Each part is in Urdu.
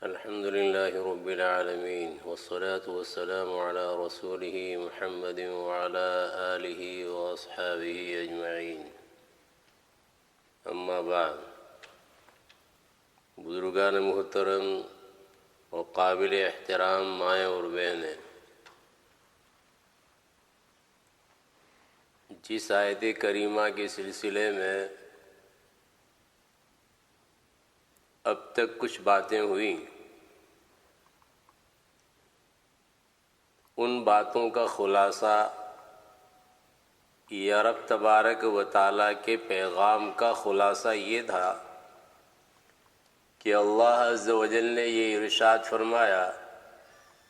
الحمد لله رب العالمين والصلاة والسلام على رسوله محمد وعلى آله وأصحابه أجمعين اما بعد بزرگان محترم اور قابل احترام مائیں اور بہنیں، جس آیت کریمہ کے سلسلے میں اب تک کچھ باتیں ہوئیں، ان باتوں کا خلاصہ یا رب تبارک و تعالیٰ کے پیغام کا خلاصہ یہ تھا کہ اللہ عز و جل نے یہ ارشاد فرمایا،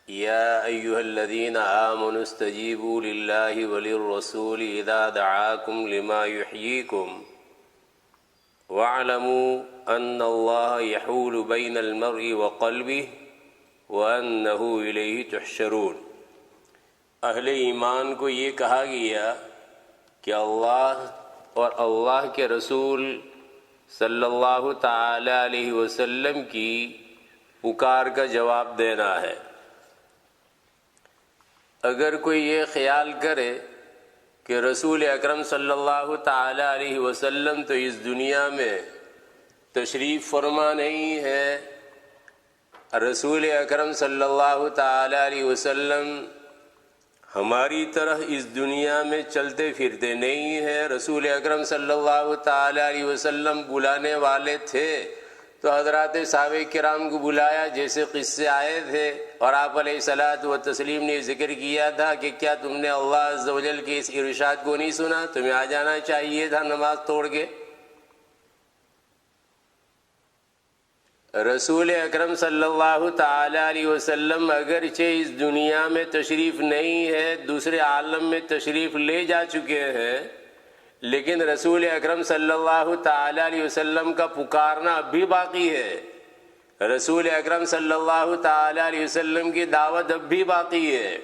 یا ایھا الذین آمنوا استجیبوا للہ وللرسول اذا دعاکم لما یحییکم واعلموا ان اللہ یحول بین المرء وقلبہ وانہ الیہ تحشرون۔ اہل ایمان کو یہ کہا گیا کہ اللہ اور اللہ کے رسول صلی اللہ تعالی علیہ وسلم کی پکار کا جواب دینا ہے۔ اگر کوئی یہ خیال کرے کہ رسول اکرم صلی اللہ تعالی علیہ وسلم تو اس دنیا میں تشریف فرما نہیں ہے، رسول اکرم صلی اللہ تعالی علیہ وسلم ہماری طرح اس دنیا میں چلتے پھرتے نہیں ہیں، رسول اکرم صلی اللہ تعالی علیہ وسلم بلانے والے تھے تو حضرات صحابہ کرام کو بلایا، جیسے قصے آئے تھے، اور آپ علیہ الصلاۃ والتسلیم نے ذکر کیا تھا کہ کیا تم نے اللہ عز و جل کے اس ارشاد کو نہیں سنا، تمہیں آ جانا چاہیے تھا نماز توڑ کے۔ رسول اکرم صلی اللہ تعالی علیہ وسلم اگرچہ اس دنیا میں تشریف نہیں ہے، دوسرے عالم میں تشریف لے جا چکے ہیں، لیکن رسول اکرم صلی اللہ تعالی علیہ وسلم کا پکارنا اب بھی باقی ہے، رسول اکرم صلی اللہ تعالی علیہ وسلم کی دعوت اب بھی باقی ہے۔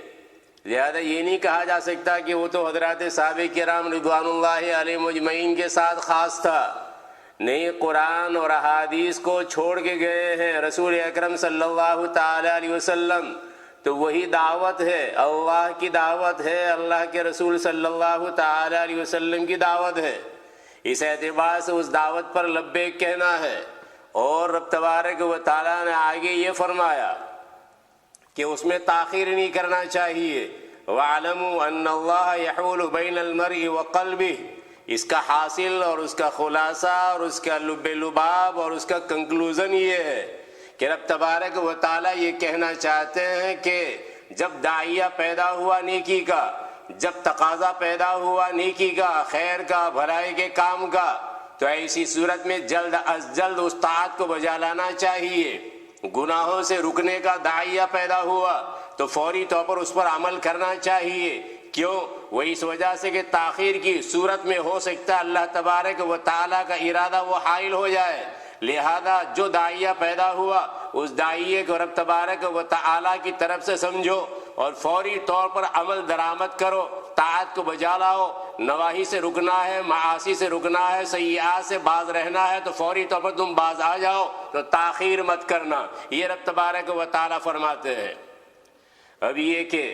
لہذا یہ نہیں کہا جا سکتا کہ وہ تو حضرات صحابہ کرام رضوان اللہ علیہم اجمعین کے ساتھ خاص تھا، نہیں، قرآن اور احادیث کو چھوڑ کے گئے ہیں رسول اکرم صلی اللہ تعالی علیہ وسلم، تو وہی دعوت ہے، اللہ کی دعوت ہے، اللہ کے رسول صلی اللہ تعالی علیہ وسلم کی دعوت ہے۔ اس اعتبار سے اس دعوت پر لبیک کہنا ہے، اور رب تبارک و تعالیٰ نے آگے یہ فرمایا کہ اس میں تاخیر نہیں کرنا چاہیے۔ وَاعْلَمُوا أَنَّ اللَّهَ يَحُولُ بَيْنَ الْمَرْءِ وَقَلْبِهِ، اس کا حاصل اور اس کا خلاصہ اور اس کا لب لباب اور اس کا کنکلوژن یہ ہے کہ رب تبارک و تعالیٰ یہ کہنا چاہتے ہیں کہ جب داعیہ پیدا ہوا نیکی کا، جب تقاضا پیدا ہوا نیکی کا، خیر کا، بھلائی کے کام کا، تو ایسی صورت میں جلد از جلد اس طاعت کو بجا لانا چاہیے۔ گناہوں سے رکنے کا داعیہ پیدا ہوا تو فوری طور پر اس پر عمل کرنا چاہیے۔ کیوں؟ وہ اس وجہ سے کہ تاخیر کی صورت میں ہو سکتا ہے اللہ تبارک و تعالیٰ کا ارادہ وہ حائل ہو جائے، لہذا جو داعیہ پیدا ہوا اس داعیے کو رب تبارک و تعالیٰ کی طرف سے سمجھو اور فوری طور پر عمل درآمد کرو، طاعت کو بجا لاؤ۔ نواہی سے رکنا ہے، معاصی سے رکنا ہے، سیئات سے باز رہنا ہے تو فوری طور پر تم باز آ جاؤ، تو تاخیر مت کرنا، یہ رب تبارک و تعالیٰ فرماتے ہیں۔ اب یہ کہ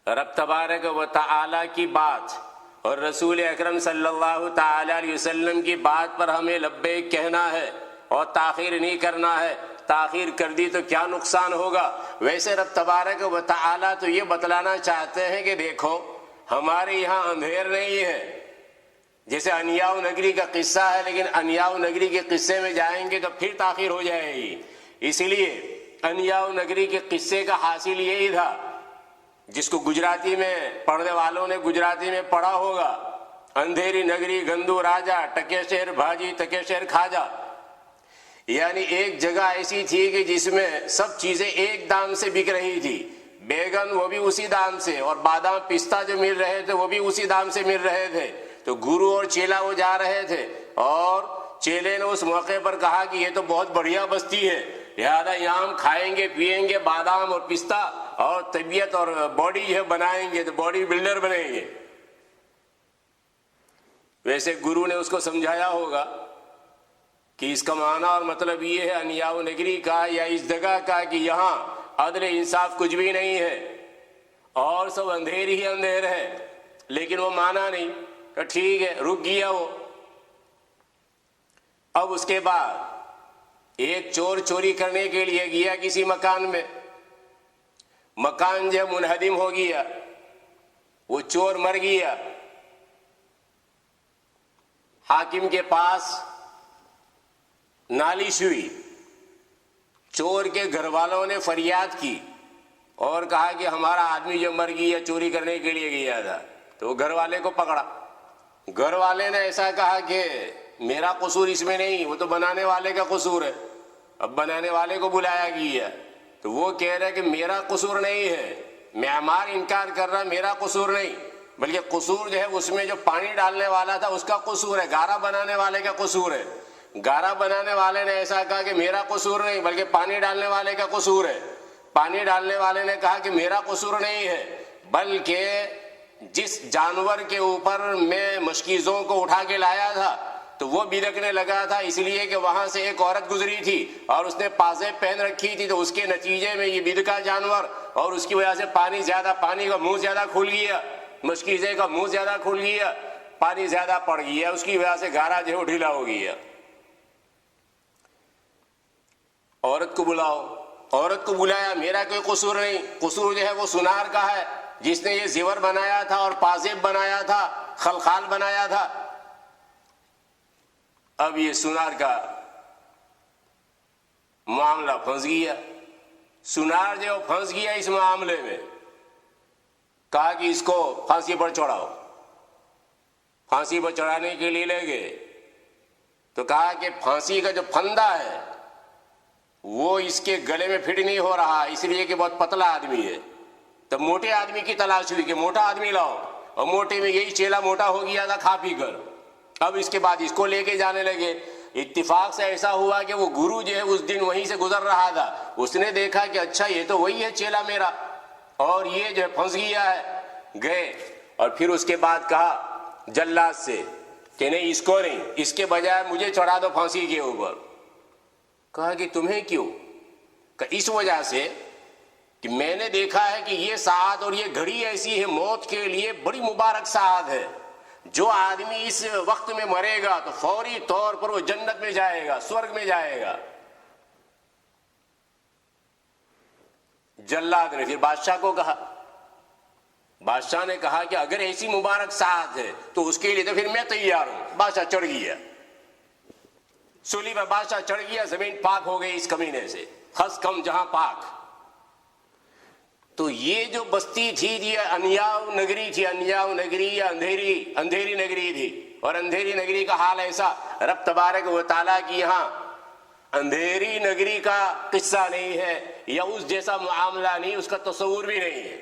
رب تبارک و تعالیٰ کی بات اور رسول اکرم صلی اللہ تعالی علیہ وسلم کی بات پر ہمیں لبیک کہنا ہے اور تاخیر نہیں کرنا ہے۔ تاخیر کر دی تو کیا نقصان ہوگا؟ ویسے رب تبارک و تعالیٰ تو یہ بتلانا چاہتے ہیں کہ دیکھو ہمارے یہاں اندھیر نہیں ہے، جیسے انیاؤ نگری کا قصہ ہے، لیکن انیاؤ نگری کے قصے میں جائیں گے تو پھر تاخیر ہو جائے گی۔ اس لیے انیاؤ نگری کے قصے کا حاصل یہی تھا، جس کو گجراتی میں پڑھنے والوں نے گجراتی میں پڑھا ہوگا، اندھیری نگری گندو راجا، ٹکے شیر بھاجی تکے شیر کھاجا، یعنی ایک جگہ ایسی تھی کہ جس میں سب چیزیں ایک دام سے بک رہی تھی، بیگن وہ بھی اسی دام سے، اور بادام پستہ جو مل رہے تھے وہ بھی اسی دام سے مل رہے تھے۔ تو گرو اور چیلا وہ جا رہے تھے، اور چیلے نے اس موقع پر کہا کہ یہ تو بہت بڑھیا بستی ہے، لہذا یہاں ہم کھائیں گے پیئیں گے بادام اور پستہ، اور طبیعت اور باڈی جو بنائیں گے تو باڈی بلڈر بنیں گے۔ ویسے گرو نے اس کو سمجھایا ہوگا کہ اس کا معنی اور مطلب یہ ہے انیاء نگری کا یا اس جگہ کا کہ یہاں عدل انصاف کچھ بھی نہیں ہے اور سب اندھیر ہی اندھیر ہے، لیکن وہ مانا نہیں کہ ٹھیک ہے، رک گیا وہ۔ اب اس کے بعد ایک چور چوری کرنے کے لیے گیا کسی مکان میں، مکان جب منہدم ہو گیا، وہ چور مر گیا، حاکم کے پاس نالش ہوئی، چور کے گھر والوں نے فریاد کی اور کہا کہ ہمارا آدمی جو مر گیا چوری کرنے کے لیے گیا تھا، تو وہ گھر والے کو پکڑا۔ گھر والے نے ایسا کہا کہ میرا قصور اس میں نہیں، وہ تو بنانے والے کا قصور ہے۔ اب بنانے والے کو بلایا گیا تو وہ کہہ رہا ہے کہ میرا قصور نہیں ہے، معمار انکار کر رہا، میرا قصور نہیں، بلکہ قصور جو ہے اس میں جو پانی ڈالنے والا تھا اس کا قصور ہے، گارا بنانے والے کا قصور ہے۔ گارا بنانے والے نے ایسا کہا کہ میرا قصور نہیں بلکہ پانی ڈالنے والے کا قصور ہے۔ پانی ڈالنے والے نے کہا کہ میرا قصور نہیں ہے بلکہ جس جانور کے اوپر میں مشکیزوں کو اٹھا کے لایا تھا تو وہ بلکنے لگا تھا، اس لیے کہ وہاں سے ایک عورت گزری تھی اور اس نے پازیب پہن رکھی تھی، تو اس کے نتیجے میں یہ بلکا جانور اور اس کی وجہ سے پانی کا منہ زیادہ کھل گیا، مشکیزے کا منہ زیادہ کھل گیا، پانی زیادہ پڑ گیا، اس کی وجہ سے گارا جو ہے ڈھیلا ہو گیا۔ عورت کو بلاؤ، عورت کو بلایا، میرا کوئی قصور نہیں، قصور جو ہے وہ سنار کا ہے جس نے یہ زیور بنایا تھا اور پازیب بنایا تھا، خلخال بنایا تھا۔ اب یہ سنار کا معاملہ پھنس گیا، سنار جو پھنس گیا اس معاملے میں، کہا کہ اس کو پھانسی پر چڑھاؤ۔ پھانسی پر چڑھانے کے لیے لے گئے تو کہا کہ پھانسی کا جو پھندا ہے وہ اس کے گلے میں فٹ نہیں ہو رہا، اس لیے کہ بہت پتلا آدمی ہے۔ تب موٹے آدمی کی تلاش ہوئی کہ موٹا آدمی لاؤ، اور موٹے میں یہی چیلا موٹا ہو گیا تھا کھا پی کر۔ اب اس کے بعد اس کو لے کے جانے لگے۔ اتفاق سے ایسا ہوا کہ وہ گرو جو ہے اس دن وہیں سے گزر رہا تھا، اس نے دیکھا کہ اچھا یہ تو وہی ہے چیلا میرا، اور یہ جو ہے پھنس گیا ہے۔ گئے اور پھر اس کے بعد کہا جلاد سے کہ نہیں، اس کو نہیں، اس کے بجائے مجھے چڑھا دو پھانسی کے اوپر۔ کہا کہ تمہیں کیوں؟ کہ اس وجہ سے کہ میں نے دیکھا ہے کہ یہ ساعت اور یہ گھڑی ایسی ہے، موت کے لیے بڑی مبارک ساعت ہے۔ جو آدمی اس وقت میں مرے گا تو فوری طور پر وہ جنت میں جائے گا، سورگ میں جائے گا۔ جلاد نے پھر بادشاہ کو کہا، بادشاہ نے کہا کہ اگر ایسی مبارک ساعت ہے تو اس کے لیے تو پھر میں تیار ہوں۔ بادشاہ چڑھ گیا، سولی پر بادشاہ چڑھ گیا، زمین پاک ہو گئی اس کمینے سے، خس کم جہاں پاک۔ تو یہ جو بستی تھی یہ انیاء نگری تھی، انیاء نگری یا اندھیری نگری تھی، اور اندھیری نگری کا حال ایسا، رب تبارک و تعالیٰ کی یہاں اندھیری نگری کا قصہ نہیں ہے یا اس جیسا معاملہ نہیں، اس کا تصور بھی نہیں ہے۔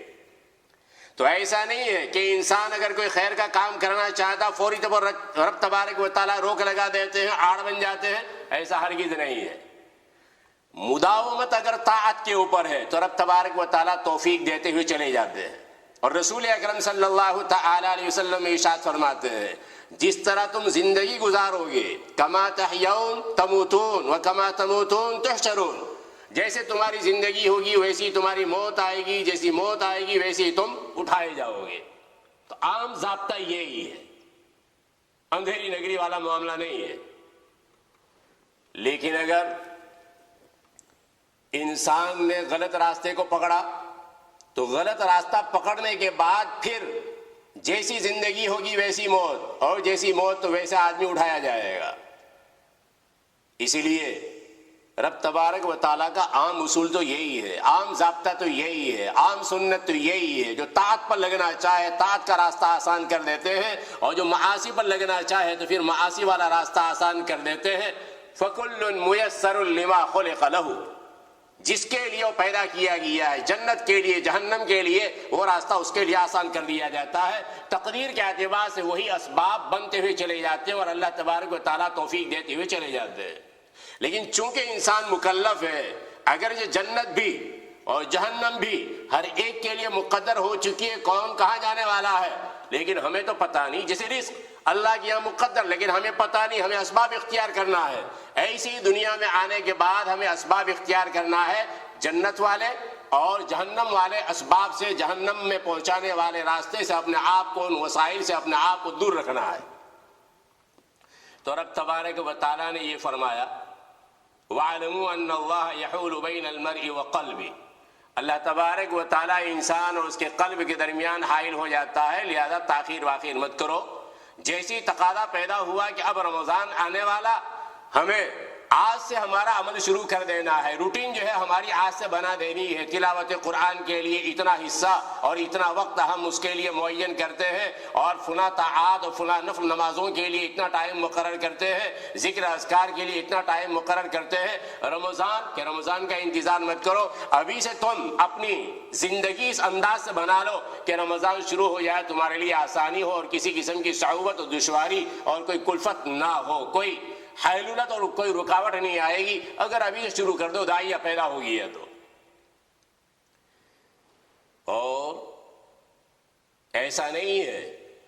تو ایسا نہیں ہے کہ انسان اگر کوئی خیر کا کام کرنا چاہتا فوری طور پر رب تبارک و تعالیٰ روک لگا دیتے ہیں، آڑ بن جاتے ہیں، ایسا ہرگز نہیں ہے۔ مداومت اگر طاعت کے اوپر ہے تو رب تبارک و تعالیٰ توفیق دیتے ہوئے چلے جاتے ہیں۔ اور رسول اکرم صلی اللہ تعالی علیہ وسلم ارشاد فرماتے ہیں، جس طرح تم زندگی گزارو گے، کما تحیون تموتون وکما تموتون تحشرون، جیسے تمہاری زندگی ہوگی ویسی تمہاری موت آئے گی، جیسی موت آئے گی ویسی تم اٹھائے جاؤ گے۔ تو عام ضابطہ یہی ہے، اندھیری نگری والا معاملہ نہیں ہے۔ لیکن اگر انسان نے غلط راستے کو پکڑا تو غلط راستہ پکڑنے کے بعد پھر جیسی زندگی ہوگی ویسی موت، اور جیسی موت تو ویسا آدمی اٹھایا جائے گا۔ اسی لیے رب تبارک و تعالیٰ کا عام اصول تو یہی ہے، عام ضابطہ تو یہی ہے، عام سنت تو یہی ہے، جو طاعت پر لگنا چاہے طاعت کا راستہ آسان کر دیتے ہیں، اور جو معاصی پر لگنا چاہے تو پھر معاصی والا راستہ آسان کر دیتے ہیں۔ فَكُلٌّ مُيَسَّرٌ لِمَا خُلِقَ لَهُ، جس کے لیے وہ پیدا کیا گیا ہے، جنت کے لیے جہنم کے لیے، وہ راستہ اس کے لیے آسان کر دیا جاتا ہے۔ تقدیر کے اعتبار سے وہی اسباب بنتے ہوئے چلے جاتے ہیں اور اللہ تبارک و تعالیٰ توفیق دیتے ہوئے چلے جاتے ہیں۔ لیکن چونکہ انسان مکلف ہے، اگر یہ جنت بھی اور جہنم بھی ہر ایک کے لیے مقدر ہو چکی ہے، کون کہاں جانے والا ہے، لیکن ہمیں تو پتہ نہیں۔ جیسے رزق اللہ کے یہاں مقدر، لیکن ہمیں پتہ نہیں، ہمیں اسباب اختیار کرنا ہے۔ ایسی دنیا میں آنے کے بعد ہمیں اسباب اختیار کرنا ہے، جنت والے اور جہنم والے اسباب سے، جہنم میں پہنچانے والے راستے سے اپنے آپ کو، ان وسائل سے اپنے آپ کو دور رکھنا ہے۔ تو رب تبارک و تعالیٰ نے یہ فرمایا وَاعْلَمُوا أَنَّ اللَّهَ يَحُولُ بَيْنَ الْمَرْءِ وَقَلْبِهِ، اللہ تبارک و تعالیٰ انسان اور اس کے قلب کے درمیان حائل ہو جاتا ہے، لہذا تاخیر واخیر مت کرو۔ جیسی تقاضا پیدا ہوا کہ اب رمضان آنے والا، ہمیں آج سے ہمارا عمل شروع کر دینا ہے، روٹین جو ہے ہماری آج سے بنا دینی ہے۔ تلاوت قرآن کے لیے اتنا حصہ اور اتنا وقت ہم اس کے لیے معین کرتے ہیں، اور فلاں طاعات اور فلاں نفل نمازوں کے لیے اتنا ٹائم مقرر کرتے ہیں، ذکر اذکار کے لیے اتنا ٹائم مقرر کرتے ہیں۔ رمضان کا انتظار مت کرو، ابھی سے تم اپنی زندگی اس انداز سے بنا لو کہ رمضان شروع ہو جائے تمہارے لیے آسانی ہو، اور کسی قسم کی صعوبت اور دشواری اور کوئی کلفت نہ ہو، کوئی حیلولت اور کوئی رکاوٹ نہیں آئے گی۔ اگر ابھی سے شروع کر دو، داعیہ پیدا ہو گئی ہے تو۔ اور ایسا نہیں ہے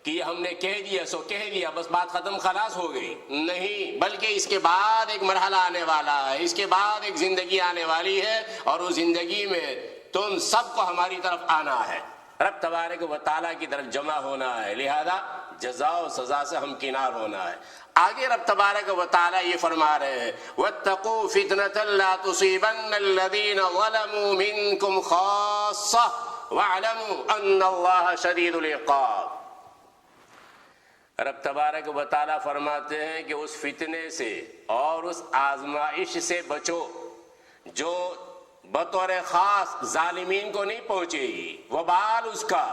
کہ ہم نے کہہ دیا سو کہہ دیا، بس بات ختم خلاص ہو گئی، نہیں، بلکہ اس کے بعد ایک مرحلہ آنے والا ہے، اس کے بعد ایک زندگی آنے والی ہے، اور اس زندگی میں تم سب کو ہماری طرف آنا ہے، رب تبارک و تعالیٰ کی طرف جمع ہونا ہے، لہذا جزا و سزا سے ہمکنار ہونا ہے۔ آگے رب تبارک و تعالیٰ یہ فرما رہے ہیں وَاتَّقُوا فِتْنَةً لَا تُصِيبَنَّ الَّذِينَ ظَلَمُوا مِنْكُمْ خَاصَّةً وَاعْلَمُوا أَنَّ اللَّهَ شَدِيدُ الْعِقَابِ۔ رب تبارک و تعالیٰ فرماتے ہیں کہ اس فتنے سے اور اس آزمائش سے بچو جو بطور خاص ظالمین کو نہیں پہنچے گی، وبال اس کا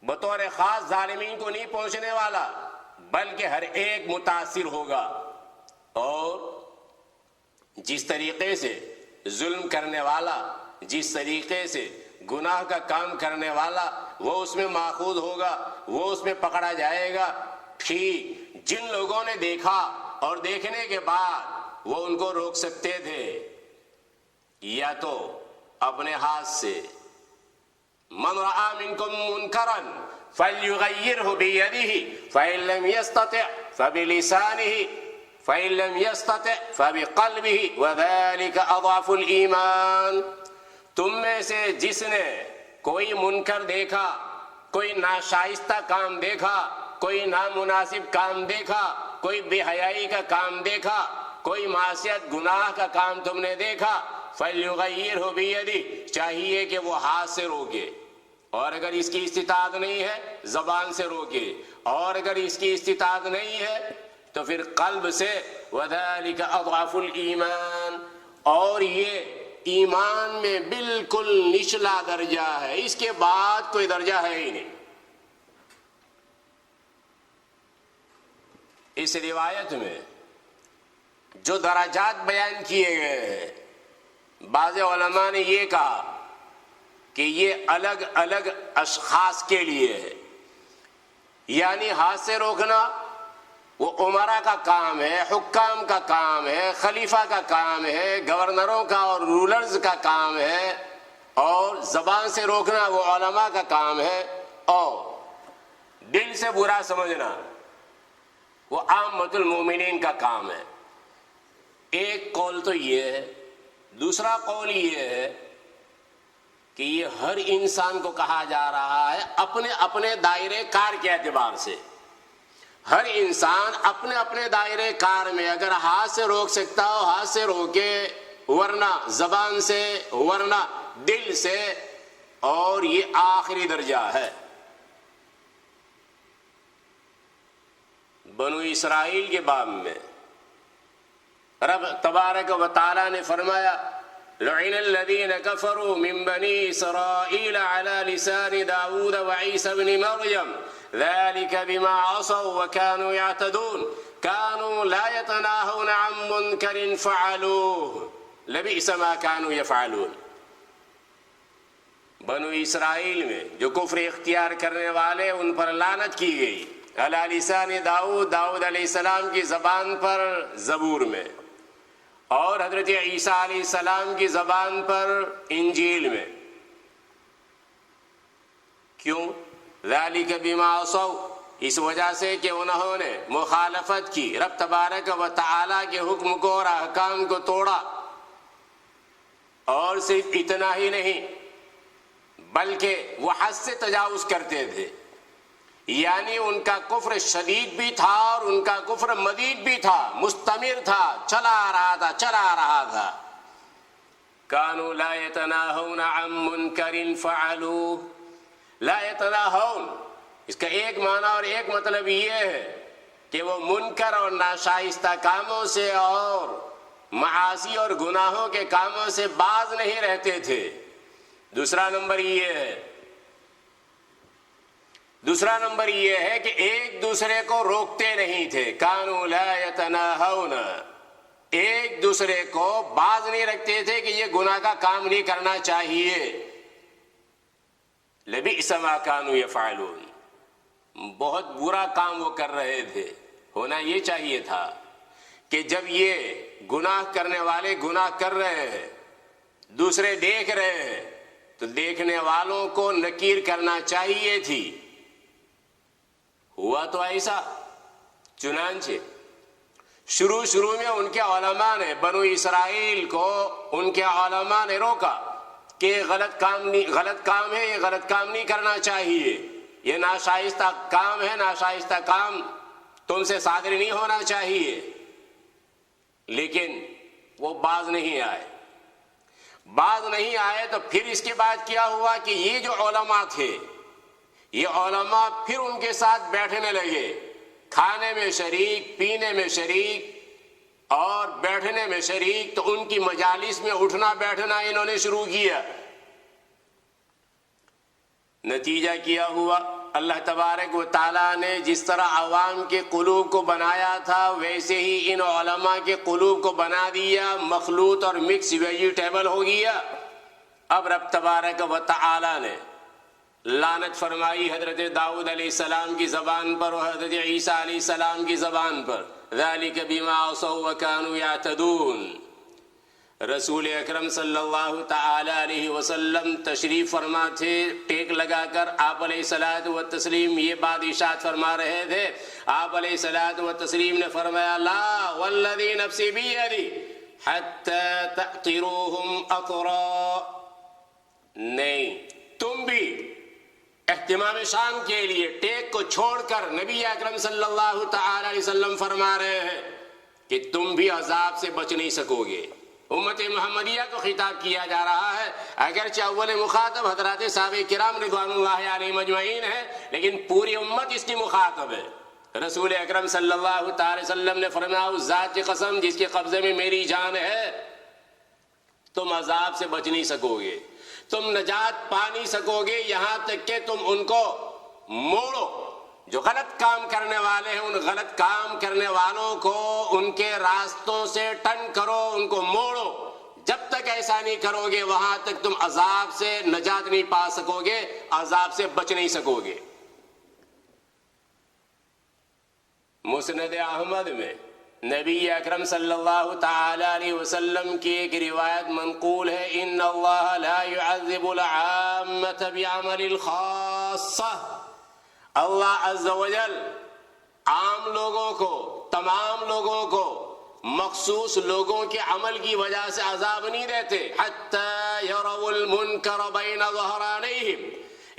بطور خاص ظالمین کو نہیں پہنچنے والا، بلکہ ہر ایک متاثر ہوگا۔ اور جس طریقے سے ظلم کرنے والا، جس طریقے سے گناہ کا کام کرنے والا، وہ اس میں ماخوذ ہوگا، وہ اس میں پکڑا جائے گا۔ ٹھیک جن لوگوں نے دیکھا اور دیکھنے کے بعد وہ ان کو روک سکتے تھے، یا تو اپنے ہاتھ سے، من رأى منكم منكرا فليغيره بيده فإن لم يستطع فبلسانه فإن لم يستطع فبقلبه وذلك أضعف الإيمان۔ تم میں سے جس نے کوئی منکر دیکھا، کوئی ناشائستہ کام دیکھا، کوئی نامناسب کام دیکھا، کوئی بے حیائی کا کام دیکھا، کوئی معصیت گناہ کا کام تم نے دیکھا، فَلْيُغَيِّرْهُ بِيَدِهِ، چاہیے کہ وہ ہاتھ سے روکے، اور اگر اس کی استطاعت نہیں ہے زبان سے روکے، اور اگر اس کی استطاعت نہیں ہے تو پھر قلب سے، وَذَلِكَ أَضْعَفُ الْإِيمَانِ، اور یہ ایمان میں بالکل نچلا درجہ ہے، اس کے بعد کوئی درجہ ہے ہی نہیں۔ اس روایت میں جو درجات بیان کیے گئے ہیں، بعض علماء نے یہ کہا کہ یہ الگ الگ اشخاص کے لیے ہے، یعنی ہاتھ سے روکنا وہ عمرا کا کام ہے، حکام کا کام ہے، خلیفہ کا کام ہے، گورنروں کا اور رولرز کا کام ہے، اور زبان سے روکنا وہ علماء کا کام ہے، اور دل سے برا سمجھنا وہ عامۃ المومنین کا کام ہے۔ ایک قول تو یہ ہے، دوسرا قول یہ ہے کہ یہ ہر انسان کو کہا جا رہا ہے اپنے اپنے دائرے کار کے اعتبار سے۔ ہر انسان اپنے اپنے دائرے کار میں اگر ہاتھ سے روک سکتا ہو ہاتھ سے روکے، ورنہ زبان سے، ورنہ دل سے، اور یہ آخری درجہ ہے۔ بنو اسرائیل کے باب میں رب تبارک و تعالیٰ نے فرمایا لعن الذين كفروا من بني إسرائيل على لسان داود وعيسى بن مريم ذلك بما عصوا وكانوا يعتدون كانوا لا يتناهون عن منكر فعلوه لبئس ما كانوا يفعلون۔ بنو اسرائیل میں جو کفر اختیار کرنے والے ان پر لعنت کی گئی، علی لسان داؤد، داؤد علیہ السلام کی زبان پر زبور میں، اور حضرت عیسیٰ علیہ السلام کی زبان پر انجیل میں۔ کیوں؟ ذالک بما عصوا، اس وجہ سے کہ انہوں نے مخالفت کی، رب تبارک و تعالی کے حکم کو اور احکام کو توڑا، اور صرف اتنا ہی نہیں بلکہ وہ حد سے تجاوز کرتے تھے، یعنی ان کا کفر شدید بھی تھا اور ان کا کفر مزید بھی تھا، مستمر تھا، چلا رہا تھا۔ کانوا لا يتناهون عن منکر فعلوه، لا يتناهون، اس کا ایک معنی اور ایک مطلب یہ ہے کہ وہ منکر اور ناشائستہ کاموں سے اور معاصی اور گناہوں کے کاموں سے باز نہیں رہتے تھے۔ دوسرا نمبر یہ ہے کہ ایک دوسرے کو روکتے نہیں تھے، کانوا لا یتناہون، ایک دوسرے کو باز نہیں رکھتے تھے کہ یہ گناہ کا کام نہیں کرنا چاہیے۔ لبئس ما کانوا یفعلون، بہت برا کام وہ کر رہے تھے۔ ہونا یہ چاہیے تھا کہ جب یہ گناہ کرنے والے گناہ کر رہے ہیں، دوسرے دیکھ رہے ہیں، تو دیکھنے والوں کو نکیر کرنا چاہیے تھی۔ ہوا تو ایسا، چنانچہ شروع میں ان کے علماء نے، بنو اسرائیل کو ان کے علماء نے روکا کہ غلط کام ہے، یہ غلط کام نہیں کرنا چاہیے، یہ ناشائستہ کام ہے، ناشائستہ کام تم سے صادر نہیں ہونا چاہیے، لیکن وہ باز نہیں آئے۔ تو پھر اس کے بعد کیا ہوا کہ یہ جو علماء تھے، یہ علماء پھر ان کے ساتھ بیٹھنے لگے، کھانے میں شریک، پینے میں شریک اور بیٹھنے میں شریک، تو ان کی مجالس میں اٹھنا بیٹھنا انہوں نے شروع کیا۔ نتیجہ کیا ہوا، اللہ تبارک و تعالیٰ نے جس طرح عوام کے قلوب کو بنایا تھا ویسے ہی ان علماء کے قلوب کو بنا دیا، مخلوط اور مکس ویجیٹیبل ہو گیا۔ اب رب تبارک و تعالیٰ نے لعنت فرمائی حضرت داؤد علیہ السلام کی زبان پر اور حضرت عیسیٰ علیہ السلام کی زبان پر، ذالک بما عصوا وکانوا یعتدون۔ رسول اکرم صلی اللہ تعالی علیہ وسلم تشریف فرما تھے، ٹیک لگا کر آپ علیہ الصلوۃ والتسلیم یہ بات ارشاد فرما رہے تھے۔ آپ علیہ الصلوۃ والتسلیم نے فرمایا، لا والذی نفسی بیدی حتی تأطروہم اطرا، نہیں، تم بھی اہتمام شان کے لیے ٹیک کو چھوڑ کر نبی اکرم صلی اللہ تعالی علیہ وسلم فرما رہے ہیں کہ تم بھی عذاب سے بچ نہیں سکو گے۔ امت محمدیہ کو خطاب کیا جا رہا ہے، اگرچہ اول مخاطب حضرات صحابہ کرام رضوان اللہ علیہم اجمعین ہے، لیکن پوری امت اس کی مخاطب ہے۔ رسول اکرم صلی اللہ تعالی وسلم نے فرمایا، اس ذات کی قسم جس کے قبضے میں میری جان ہے، تم عذاب سے بچ نہیں سکو گے، تم نجات پا نہیں سکو گے یہاں تک کہ تم ان کو موڑو۔ جو غلط کام کرنے والے ہیں، ان غلط کام کرنے والوں کو ان کے راستوں سے ٹن کرو، ان کو موڑو۔ جب تک ایسا نہیں کرو گے وہاں تک تم عذاب سے نجات نہیں پا سکو گے، عذاب سے بچ نہیں سکو گے۔ مسند احمد میں نبی اکرم صلی اللہ تعالی علیہ وسلم کی ایک روایت منقول ہے، ان اللہ لا يعذب العامة بعمل الخاصة، اللہ عز و جل عام لوگوں کو، تمام لوگوں کو، مخصوص لوگوں کے عمل کی وجہ سے عذاب نہیں دیتے، حتی یروا المنکر بین ظہرانیہم،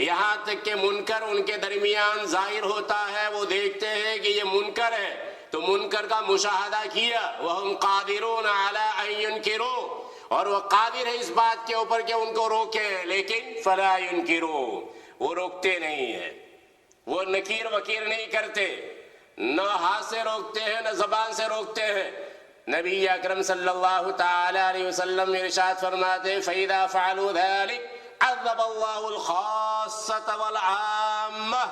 یہاں تک کہ منکر ان کے درمیان ظاہر ہوتا ہے، وہ دیکھتے ہیں کہ یہ منکر ہے تو منکر کا مشاہدہ کیا، وہم قادرون علی ان ینکروا، اور وہ قادر ہے اس بات کے اوپر کہ ان کو روکے، لیکن فلا ینکروا، وہ روکتے نہیں ہیں، وہ نکیر وکیر نہیں کرتے، نہ ہاتھ سے روکتے ہیں نہ زبان سے روکتے ہیں۔ نبی اکرم صلی اللہ تعالی علیہ وسلم ارشاد فرماتے، فَإِذَا فَعَلُوا ذَلِكَ عَذَّبَ اللَّهُ الْخَاصَّةَ وَالْعَامَّةَ،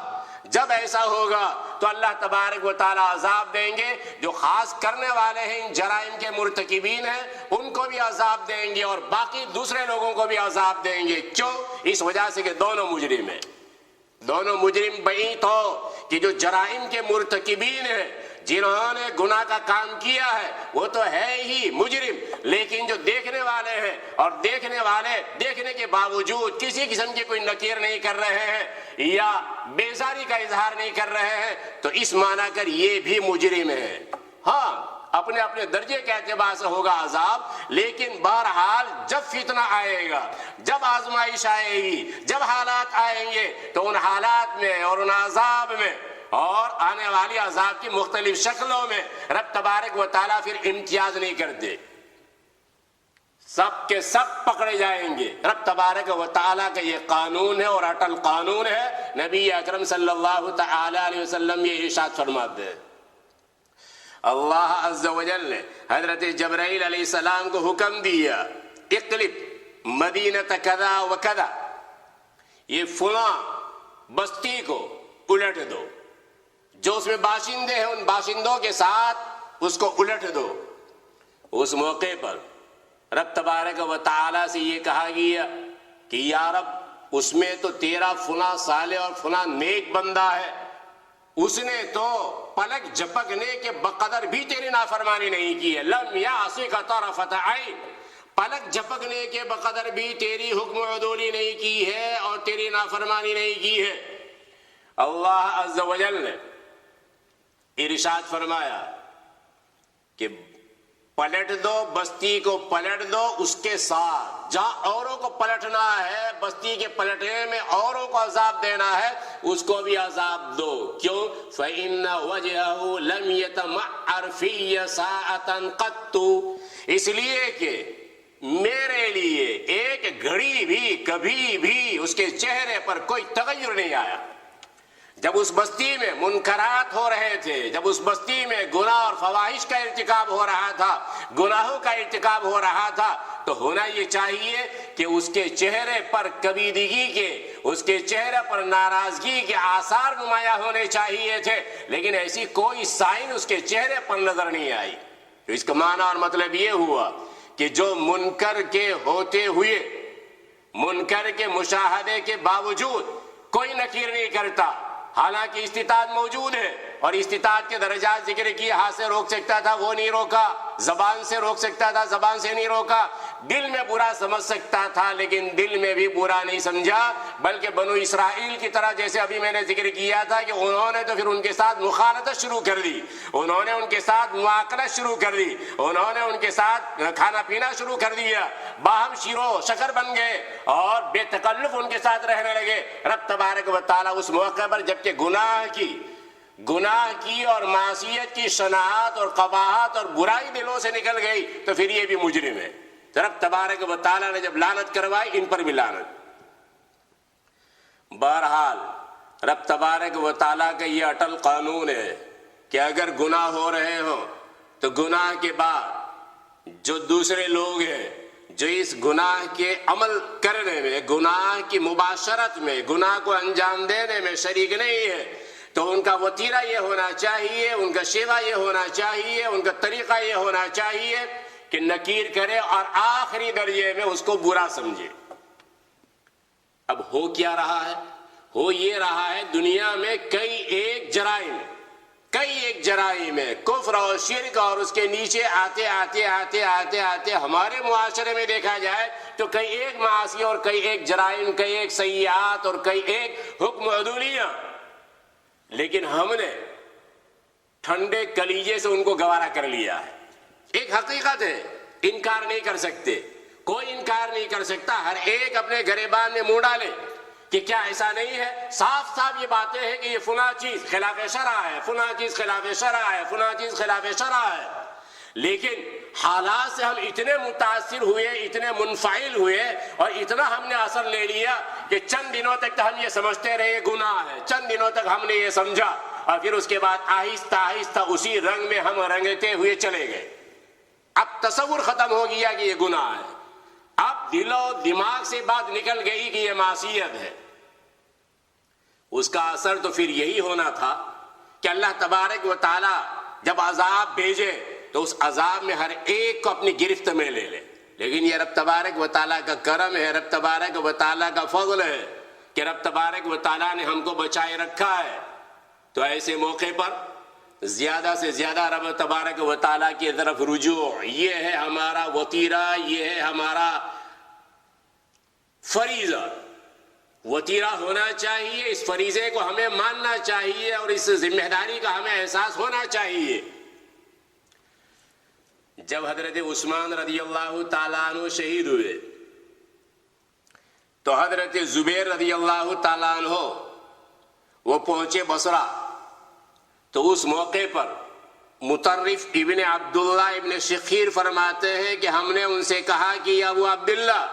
جب ایسا ہوگا تو اللہ تبارک و تعالی عذاب دیں گے، جو خاص کرنے والے ہیں، ان جرائم کے مرتکبین ہیں، ان کو بھی عذاب دیں گے اور باقی دوسرے لوگوں کو بھی عذاب دیں گے۔ کیوں؟ اس وجہ سے کہ دونوں مجرم ہیں، دونوں مجرم بعید ہو کہ جو جرائم کے مرتکبین ہیں، جنہوں نے گناہ کا کام کیا ہے، وہ تو ہے ہی مجرم، لیکن جو دیکھنے والے والے ہیں اور دیکھنے والے دیکھنے کے باوجود کسی قسم کی کوئی نکیر نہیں کر رہے ہیں یا بیزاری کا اظہار نہیں کر رہے ہیں تو اس معنی کر یہ بھی مجرم ہے. ہاں اپنے اپنے درجے کے اعتبار سے ہوگا عذاب، لیکن بہرحال جب فتنہ آئے گا، جب آزمائش آئے گی، جب حالات آئیں گے تو ان حالات میں اور ان عذاب میں اور آنے والی عذاب کی مختلف شکلوں میں رب تبارک و تعالیٰ پھر امتیاز نہیں کرتے، سب کے سب پکڑے جائیں گے. رب تبارک و تعالیٰ کا یہ قانون ہے اور اٹل قانون ہے. نبی اکرم صلی اللہ تعالی علیہ وسلم یہ ارشاد فرماتے ہیں. اللہ عز و جل نے حضرت جبرائیل علیہ السلام کو حکم دیا، اقلب مدینہ کذا و کذا، یہ فلاں بستی کو الٹ دو، جو اس میں باشندے ہیں ان باشندوں کے ساتھ اس کو الٹ دو. اس موقع پر رب تبارک و تعالیٰ سے یہ کہا گیا کہ یا رب اس میں تو تیرا فلاں صالح اور فلاں نیک بندہ ہے، اس نے تو پلک جھپکنے کے بقدر بھی تیری نافرمانی نہیں کی ہے. لم یعصک طرفۃ عین، پلک جھپکنے کے بقدر بھی تیری حکم عدولی نہیں کی ہے اور تیری نافرمانی نہیں کی ہے. اللہ عز و جل نے ارشاد فرمایا کہ پلٹ دو، بستی کو پلٹ دو، اس کے ساتھ جہاں اوروں کو پلٹنا ہے، بستی کے پلٹنے میں اوروں کو عذاب دینا ہے، اس کو بھی عذاب دو. کیوں؟ فَإِنَّ وَجْهَهُ لَمْ يَتَمَعَّرْ فِيَّ سَاعَةً قَطُّ، اس لیے کہ میرے لیے ایک گھڑی بھی کبھی بھی اس کے چہرے پر کوئی تغیر نہیں آیا. جب اس بستی میں منکرات ہو رہے تھے، جب اس بستی میں گناہ اور فواحش کا ارتکاب ہو رہا تھا، گناہوں کا ارتکاب ہو رہا تھا، تو ہونا یہ چاہیے کہ اس کے چہرے پر کبیدگی کے، اس کے چہرے پر ناراضگی کے آثار نمایاں ہونے چاہیے تھے، لیکن ایسی کوئی سائن اس کے چہرے پر نظر نہیں آئی. تو اس کا معنی اور مطلب یہ ہوا کہ جو منکر کے ہوتے ہوئے، منکر کے مشاہدے کے باوجود کوئی نکیر نہیں کرتا، حالانکہ استطاعت موجود ہے اور استطاعت کے درجات ذکر کیے، ہاتھ سے روک سکتا تھا وہ نہیں روکا، زبان سے روک سکتا تھا زبان سے نہیں روکا، دل میں برا سمجھ سکتا تھا لیکن دل میں بھی برا نہیں سمجھا، بلکہ بنو اسرائیل کی طرح جیسے ابھی میں نے ذکر کیا تھا کہ انہوں نے تو پھر ان کے ساتھ مخالطت شروع کر دی، انہوں نے ان کے ساتھ مواقلت شروع کر دی، انہوں نے ان کے ساتھ کھانا پینا شروع کر دیا، باہم شیر و شکر بن گئے اور بے تکلف ان کے ساتھ رہنے لگے. رب تبارک و تعالیٰ اس موقع پر جبکہ گناہ کی اور معصیت کی شناعت اور قباحت اور برائی دلوں سے نکل گئی تو پھر یہ بھی مجرم ہے. رب تبارک و تعالیٰ نے جب لعنت کروائی ان پر بھی لعنت. بہرحال رب تبارک و تعالیٰ کا یہ اٹل قانون ہے کہ اگر گناہ ہو رہے ہوں تو گناہ کے بعد جو دوسرے لوگ ہیں جو اس گناہ کے عمل کرنے میں، گناہ کی مباشرت میں، گناہ کو انجام دینے میں شریک نہیں ہے، تو ان کا وتیرہ یہ ہونا چاہیے، ان کا شیوا یہ ہونا چاہیے، ان کا طریقہ یہ ہونا چاہیے کہ نکیر کرے اور آخری درجے میں اس کو برا سمجھے. اب ہو کیا رہا ہے؟ ہو یہ رہا ہے دنیا میں کئی ایک جرائم ہے، کفر اور شرک، اور اس کے نیچے آتے ہمارے معاشرے میں دیکھا جائے تو کئی ایک معاصی اور کئی ایک جرائم، کئی ایک سیئات اور کئی ایک حکم عدولیاں، لیکن ہم نے ٹھنڈے کلیجے سے ان کو گوارا کر لیا ہے. ایک حقیقت ہے، انکار نہیں کر سکتے، کوئی انکار نہیں کر سکتا، ہر ایک اپنے گریبان میں منہ ڈالے کہ کیا ایسا نہیں ہے. صاف صاف یہ باتیں ہیں کہ یہ فلاں چیز خلاف شرع ہے، فلاں چیز خلاف شرع ہے، فلاں چیز خلاف شرع ہے، لیکن حالات سے ہم اتنے متاثر ہوئے، اتنے منفعل ہوئے اور اتنا ہم نے اثر لے لیا کہ چند دنوں تک تو ہم یہ سمجھتے رہے گناہ ہے، چند دنوں تک ہم نے یہ سمجھا اور پھر اس کے بعد آہستہ آہستہ اسی رنگ میں ہم رنگتے ہوئے چلے گئے. اب تصور ختم ہو گیا کہ یہ گناہ ہے، اب دل و دماغ سے بات نکل گئی کہ یہ معصیت ہے. اس کا اثر تو پھر یہی ہونا تھا کہ اللہ تبارک و تعالی جب عذاب بھیجے تو اس عذاب میں ہر ایک کو اپنی گرفت میں لے لے. لیکن یہ رب تبارک و تعالیٰ کا کرم ہے، رب تبارک و تعالیٰ کا فضل ہے کہ رب تبارک و تعالیٰ نے ہم کو بچائے رکھا ہے. تو ایسے موقع پر زیادہ سے زیادہ رب تبارک و تعالیٰ کی طرف رجوع، یہ ہے ہمارا وتیرہ، یہ ہے ہمارا فریضہ۔ وتیرہ ہونا چاہیے، اس فریضے کو ہمیں ماننا چاہیے اور اس ذمہ داری کا ہمیں احساس ہونا چاہیے۔ جب حضرت عثمان رضی اللہ تعالیٰ عنہ شہید ہوئے تو حضرت زبیر رضی اللہ تعالیٰ عنہ وہ پہنچے بصرہ، تو اس موقع پر مطرف ابن عبداللہ ابن شخیر فرماتے ہیں کہ ہم نے ان سے کہا کہ یا ابو عبداللہ،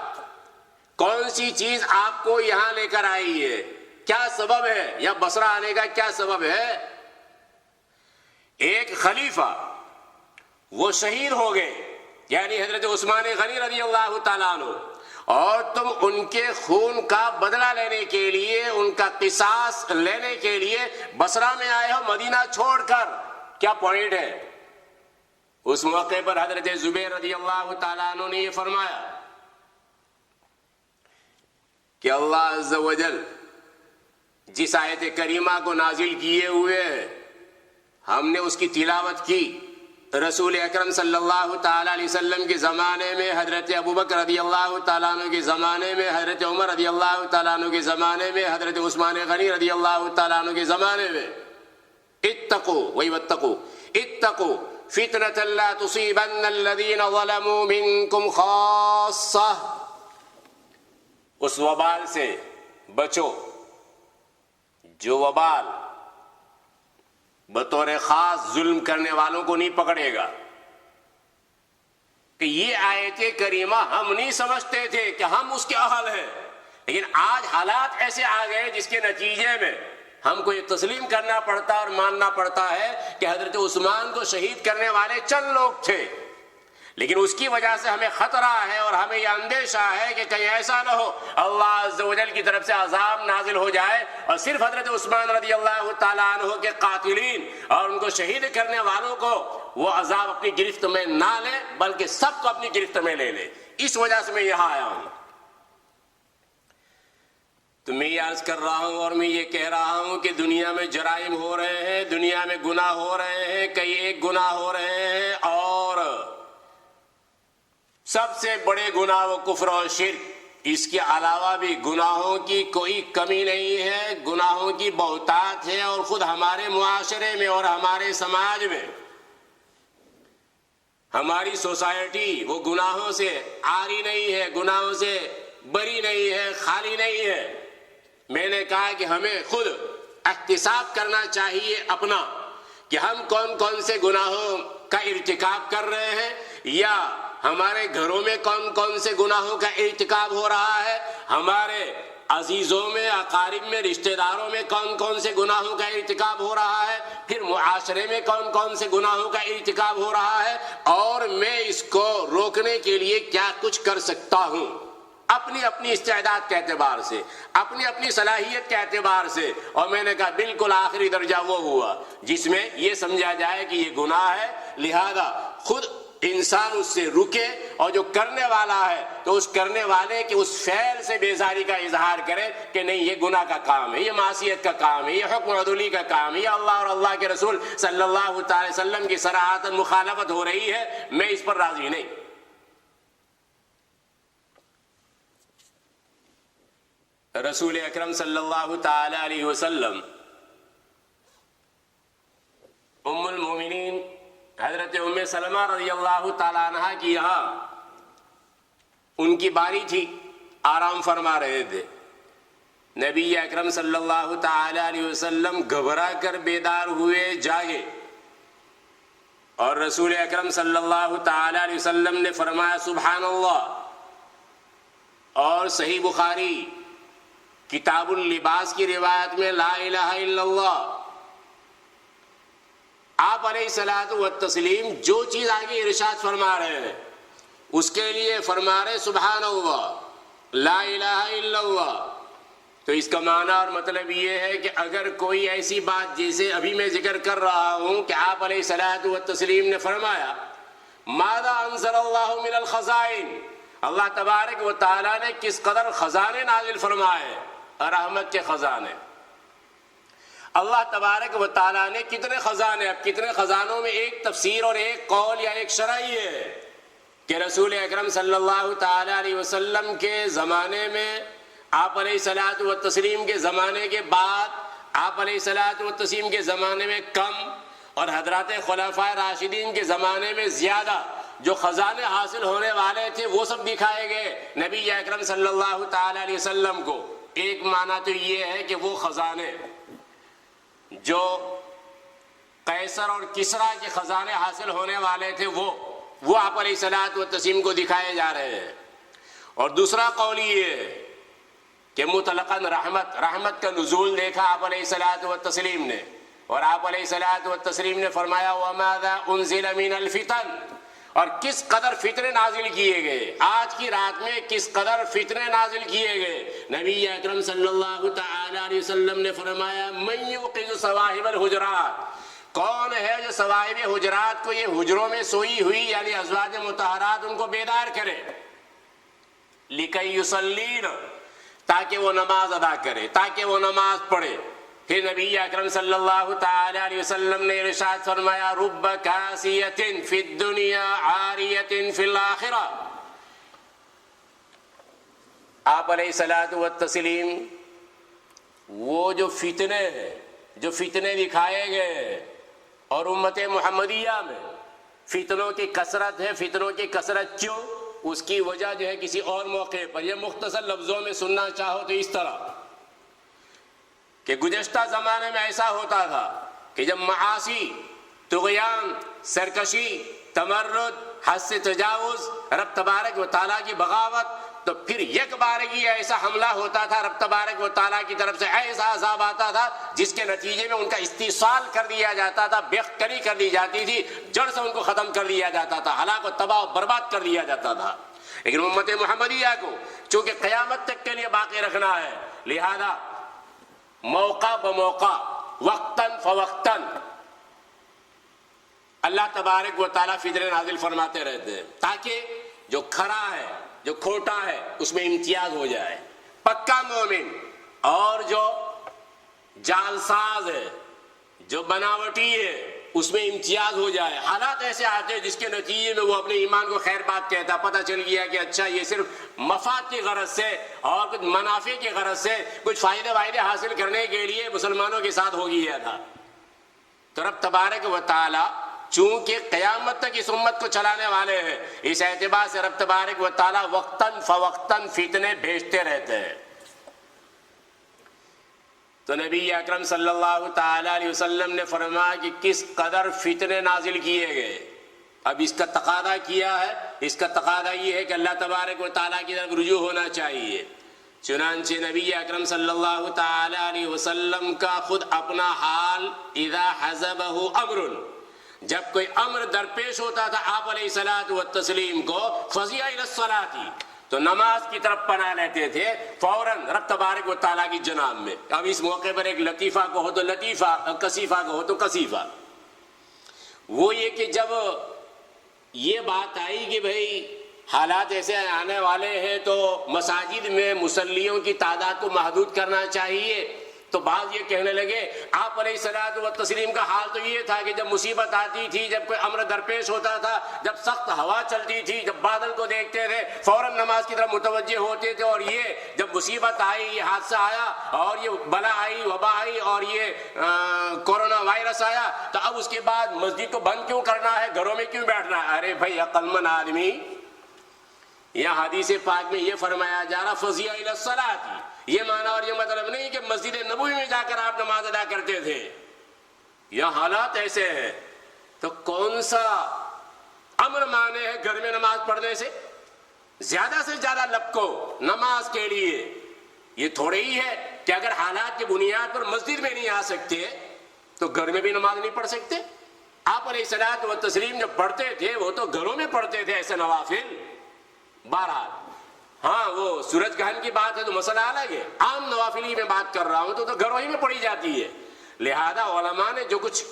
کون سی چیز آپ کو یہاں لے کر آئی ہے، کیا سبب ہے، یا بصرہ آنے کا کیا سبب ہے؟ ایک خلیفہ وہ شہید ہو گئے، یعنی حضرت عثمان غنی رضی اللہ تعالیٰ عنہ، اور تم ان کے خون کا بدلہ لینے کے لیے، ان کا قصاص لینے کے لیے بصرہ میں آئے ہو مدینہ چھوڑ کر، کیا پوائنٹ ہے؟ اس موقع پر حضرت زبیر رضی اللہ تعالیٰ عنہ نے یہ فرمایا کہ اللہ عز و جل جس آیت کریمہ کو نازل کیے ہوئے ہے، ہم نے اس کی تلاوت کی۔ رسول اکرم صلی اللہ تعالیٰ علیہ وسلم کے زمانے میں، حضرت ابوبکر رضی اللہ تعالیٰ عنہ کے زمانے میں، حضرت عمر رضی اللہ تعالیٰ عنہ کے زمانے میں، حضرت عثمان غنی رضی اللہ تعالیٰ عنہ کے زمانے میں، اتقوا واتقوا اتقوا فتنة لا تصيبن الذين ظلموا منكم خاصة، اس وبال سے بچو جو وبال بطور خاص ظلم کرنے والوں کو نہیں پکڑے گا۔ کہ یہ آیت کریمہ ہم نہیں سمجھتے تھے کہ ہم اس کے اہل ہیں، لیکن آج حالات ایسے آ گئے جس کے نتیجے میں ہم کو یہ تسلیم کرنا پڑتا اور ماننا پڑتا ہے کہ حضرت عثمان کو شہید کرنے والے چند لوگ تھے، لیکن اس کی وجہ سے ہمیں خطرہ ہے اور ہمیں یہ اندیشہ ہے کہ کہیں ایسا نہ ہو اللہ عز و جل کی طرف سے عذاب نازل ہو جائے اور صرف حضرت عثمان رضی اللہ تعالیٰ عنہ کے قاتلین اور ان کو شہید کرنے والوں کو وہ عذاب اپنی گرفت میں نہ لے، بلکہ سب کو اپنی گرفت میں لے لے۔ اس وجہ سے میں یہاں آیا ہوں۔ تو میں یہ عرض کر رہا ہوں اور میں یہ کہہ رہا ہوں کہ دنیا میں جرائم ہو رہے ہیں، دنیا میں گناہ ہو رہے ہیں، کئی ایک گناہ ہو رہے ہیں، اور سب سے بڑے گناہ و کفر و شرک، اس کے علاوہ بھی گناہوں کی کوئی کمی نہیں ہے، گناہوں کی بہتات ہے، اور خود ہمارے معاشرے میں اور ہمارے سماج میں ہماری سوسائٹی وہ گناہوں سے عاری نہیں ہے، گناہوں سے بری نہیں ہے، خالی نہیں ہے۔ میں نے کہا کہ ہمیں خود احتساب کرنا چاہیے اپنا کہ ہم کون کون سے گناہوں کا ارتکاب کر رہے ہیں، یا ہمارے گھروں میں کون کون سے گناہوں کا ارتکاب ہو رہا ہے، ہمارے عزیزوں میں، اقارب میں، رشتہ داروں میں کون کون سے گناہوں کا ارتکاب ہو رہا ہے، پھر معاشرے میں کون کون سے گناہوں کا ارتکاب ہو رہا ہے، اور میں اس کو روکنے کے لیے کیا کچھ کر سکتا ہوں، اپنی اپنی استعداد کے اعتبار سے، اپنی اپنی صلاحیت کے اعتبار سے۔ اور میں نے کہا بالکل آخری درجہ وہ ہوا جس میں یہ سمجھا جائے کہ یہ گناہ ہے، لہذا خود انسان اس سے رکے، اور جو کرنے والا ہے تو اس کرنے والے کے اس فعل سے بیزاری کا اظہار کرے کہ نہیں یہ گناہ کا کام ہے، یہ معصیت کا کام ہے، یہ حکم عدولی کا کام ہے، یہ اللہ اور اللہ کے رسول صلی اللہ تعالی وسلم کی صراحتاً مخالفت ہو رہی ہے، میں اس پر راضی نہیں۔ رسول اکرم صلی اللہ تعالی علیہ وسلم ام المومنین حضرت ام سلمہ رضی اللہ تعالیٰ عنہ کی یہاں ان کی باری تھی، آرام فرما رہے تھے۔ نبی اکرم صلی اللہ تعالی علیہ وسلم گھبرا کر بیدار ہوئے، جاگے، اور رسول اکرم صلی اللہ تعالی علیہ وسلم نے فرمایا سبحان اللہ۔ اور صحیح بخاری کتاب اللباس کی روایت میں لا الہ الا اللہ، آپ علیہ الصلوۃ والتسلیم جو چیز آگے ارشاد فرما رہے ہیں اس کے لیے فرما رہے سبحان اللہ لا الہ الا اللہ۔ تو اس کا معنی اور مطلب یہ ہے کہ اگر کوئی ایسی بات جیسے ابھی میں ذکر کر رہا ہوں کہ آپ علیہ الصلوۃ والتسلیم نے فرمایا ماذا انزل اللہ من الخزائن، اللہ تبارک و تعالیٰ نے کس قدر خزانے نازل فرمائے، رحمت کے خزانے، اللہ تبارک و تعالیٰ نے کتنے خزانے، اب کتنے خزانوں میں ایک تفسیر اور ایک قول یا ایک شرح یہ ہے کہ رسول اکرم صلی اللہ تعالی علیہ وسلم کے زمانے میں، آپ علیہ الصلوۃ والتسلیم کے زمانے کے بعد، آپ علیہ الصلوۃ والتسلیم کے زمانے میں کم، اور حضرات خلفائے راشدین کے زمانے میں زیادہ جو خزانے حاصل ہونے والے تھے وہ سب دکھائے گئے نبی اکرم صلی اللہ تعالی علیہ وسلم کو۔ ایک معنی تو یہ ہے کہ وہ خزانے جو قیصر اور کسریٰ کے خزانے حاصل ہونے والے تھے وہ آپ علیہ الصلوۃ والتسلیم کو دکھائے جا رہے ہیں۔ اور دوسرا قول یہ ہے کہ مطلقاً رحمت کا نزول دیکھا آپ علیہ الصلوۃ والتسلیم نے، اور آپ علیہ الصلوۃ والتسلیم نے فرمایا وَمَاذَا أُنزِلَ مِنَ الْفِتَنِ، اور کس قدر فتنے نازل کیے گئے، آج کی رات میں کس قدر فتنے نازل کیے گئے۔ نبی اکرم صلی اللہ تعالی علیہ وسلم نے فرمایا مَن يُوقِظُ صَوَاحِبَ الْحُجُرَاتِ، کون ہے جو صواحب حجرات کو، یہ حجروں میں سوئی ہوئی یعنی ازواج مطہرات، ان کو بیدار کرے، لِكَيْ يُصَلِّينَ، تاکہ وہ نماز ادا کرے، تاکہ وہ نماز پڑھے۔ پھر نبی اکرم صلی اللہ تعالی علیہ وسلم نے ارشاد فرمایا رب کاسیۃ فی الدنیا عاریۃ فی الآخرہ۔ آپ علیہ الصلوۃ والتسلیم وہ جو فتنے ہیں، جو فتنے دکھائے گئے اور امت محمدیہ میں فتنوں کی کثرت ہے، فتنوں کی کثرت کیوں؟ اس کی وجہ جو ہے کسی اور موقع پر، یہ مختصر لفظوں میں سننا چاہو تو اس طرح کہ گزشتہ زمانے میں ایسا ہوتا تھا کہ جب معاصی، طغیان، سرکشی، تمرد، حد سے تجاوز، رب تبارک و تعالیٰ کی بغاوت، تو پھر یک بارگی ایسا حملہ ہوتا تھا رب تبارک و تعالیٰ کی طرف سے، ایسا عذاب آتا تھا جس کے نتیجے میں ان کا استیصال کر دیا جاتا تھا، بےخکری کر دی جاتی تھی، جڑ سے ان کو ختم کر دیا جاتا تھا، ہلاک و تباہ و برباد کر دیا جاتا تھا۔ لیکن امت محمدیہ کو چونکہ قیامت تک کے لیے باقی رکھنا ہے، لہذا موقع بموقع، وقتاً فوقتاً اللہ تبارک و تعالیٰ فتنے نازل فرماتے رہتے ہیں تاکہ جو کھرا ہے، جو کھوٹا ہے، اس میں امتیاز ہو جائے، پکا مومن اور جو جعلساز ہے، جو بناوٹی ہے، اس میں امتیاز ہو جائے۔ حالات ایسے آتے ہیں جس کے نتیجے میں وہ اپنے ایمان کو خیر بات کہتا، پتہ چل گیا کہ اچھا یہ صرف مفاد کی غرض سے اور کچھ منافع کی غرض سے کچھ فائدے حاصل کرنے کے لیے مسلمانوں کے ساتھ ہو گیا تھا۔ تو رب تبارک و تعالی چونکہ قیامت تک اس امت کو چلانے والے ہیں، اس اعتبار سے رب تبارک و تعالی وقتاً فوقتاً فتنے بھیجتے رہتے ہیں۔ تو نبی اکرم صلی اللہ تعالی علیہ وسلم نے فرمایا کہ کس قدر فتنے نازل کیے گئے۔ اب اس کا تقاضا کیا ہے، اس کا تقاضا یہ ہے کہ اللہ تبارک و تعالیٰ کی طرف رجوع ہونا چاہیے۔ چنانچہ نبی اکرم صلی اللہ تعالی علیہ وسلم کا خود اپنا حال اذا حزبہ امر، جب کوئی امر درپیش ہوتا تھا آپ علیہ الصلوۃ والتسلیم کو، فزع الی الصلاۃ، تو نماز کی طرف پناہ لیتے تھے فوراً رب تبارک و تعالیٰ کی جناب میں۔ اب اس موقع پر ایک لطیفہ کہو تو لطیفہ، کثیفہ کہو تو کثیفہ، وہ یہ کہ جب یہ بات آئی کہ بھئی حالات ایسے آنے والے ہیں تو مساجد میں مصلیوں کی تعداد کو محدود کرنا چاہیے، تو بعض یہ کہنے لگے آپ علیہ الصلوۃ والتسلیم کا حال تو یہ تھا کہ جب مصیبت آتی تھی، جب کوئی امر درپیش ہوتا تھا، جب سخت ہوا چلتی تھی، جب بادل کو دیکھتے تھے فوراً نماز کی طرف متوجہ ہوتے تھے، اور یہ جب مصیبت آئی، یہ حادثہ آیا اور یہ بلا آئی، وبا آئی اور یہ کورونا وائرس آیا، تو اب اس کے بعد مسجد کو بند کیوں کرنا ہے، گھروں میں کیوں بیٹھنا ہے؟ ارے بھائی عقل مند آدمی، یہاں حدیث پاک میں یہ فرمایا جا رہا فزع الی الصلاۃ، یہ معنی اور یہ مطلب نہیں کہ مسجد نبوی میں جا کر آپ نماز ادا کرتے تھے، یہ حالات ایسے ہیں، تو کون سا امر مانے ہے گھر میں نماز پڑھنے سے؟ زیادہ سے زیادہ لپکو نماز کے لیے، یہ تھوڑے ہی ہے کہ اگر حالات کی بنیاد پر مسجد میں نہیں آ سکتے تو گھر میں بھی نماز نہیں پڑھ سکتے۔ آپ علیہ الصلوۃ والتسلیم جو پڑھتے تھے وہ تو گھروں میں پڑھتے تھے ایسے نوافل۔ بہرحال ہاں وہ سورج گرہن کی بات ہے تو مسئلہ الگ ہے، عام نوافلی میں بات کر رہا ہوں تو گھروں ہی میں پڑھی جاتی ہے۔ لہذا علماء نے جو کچھ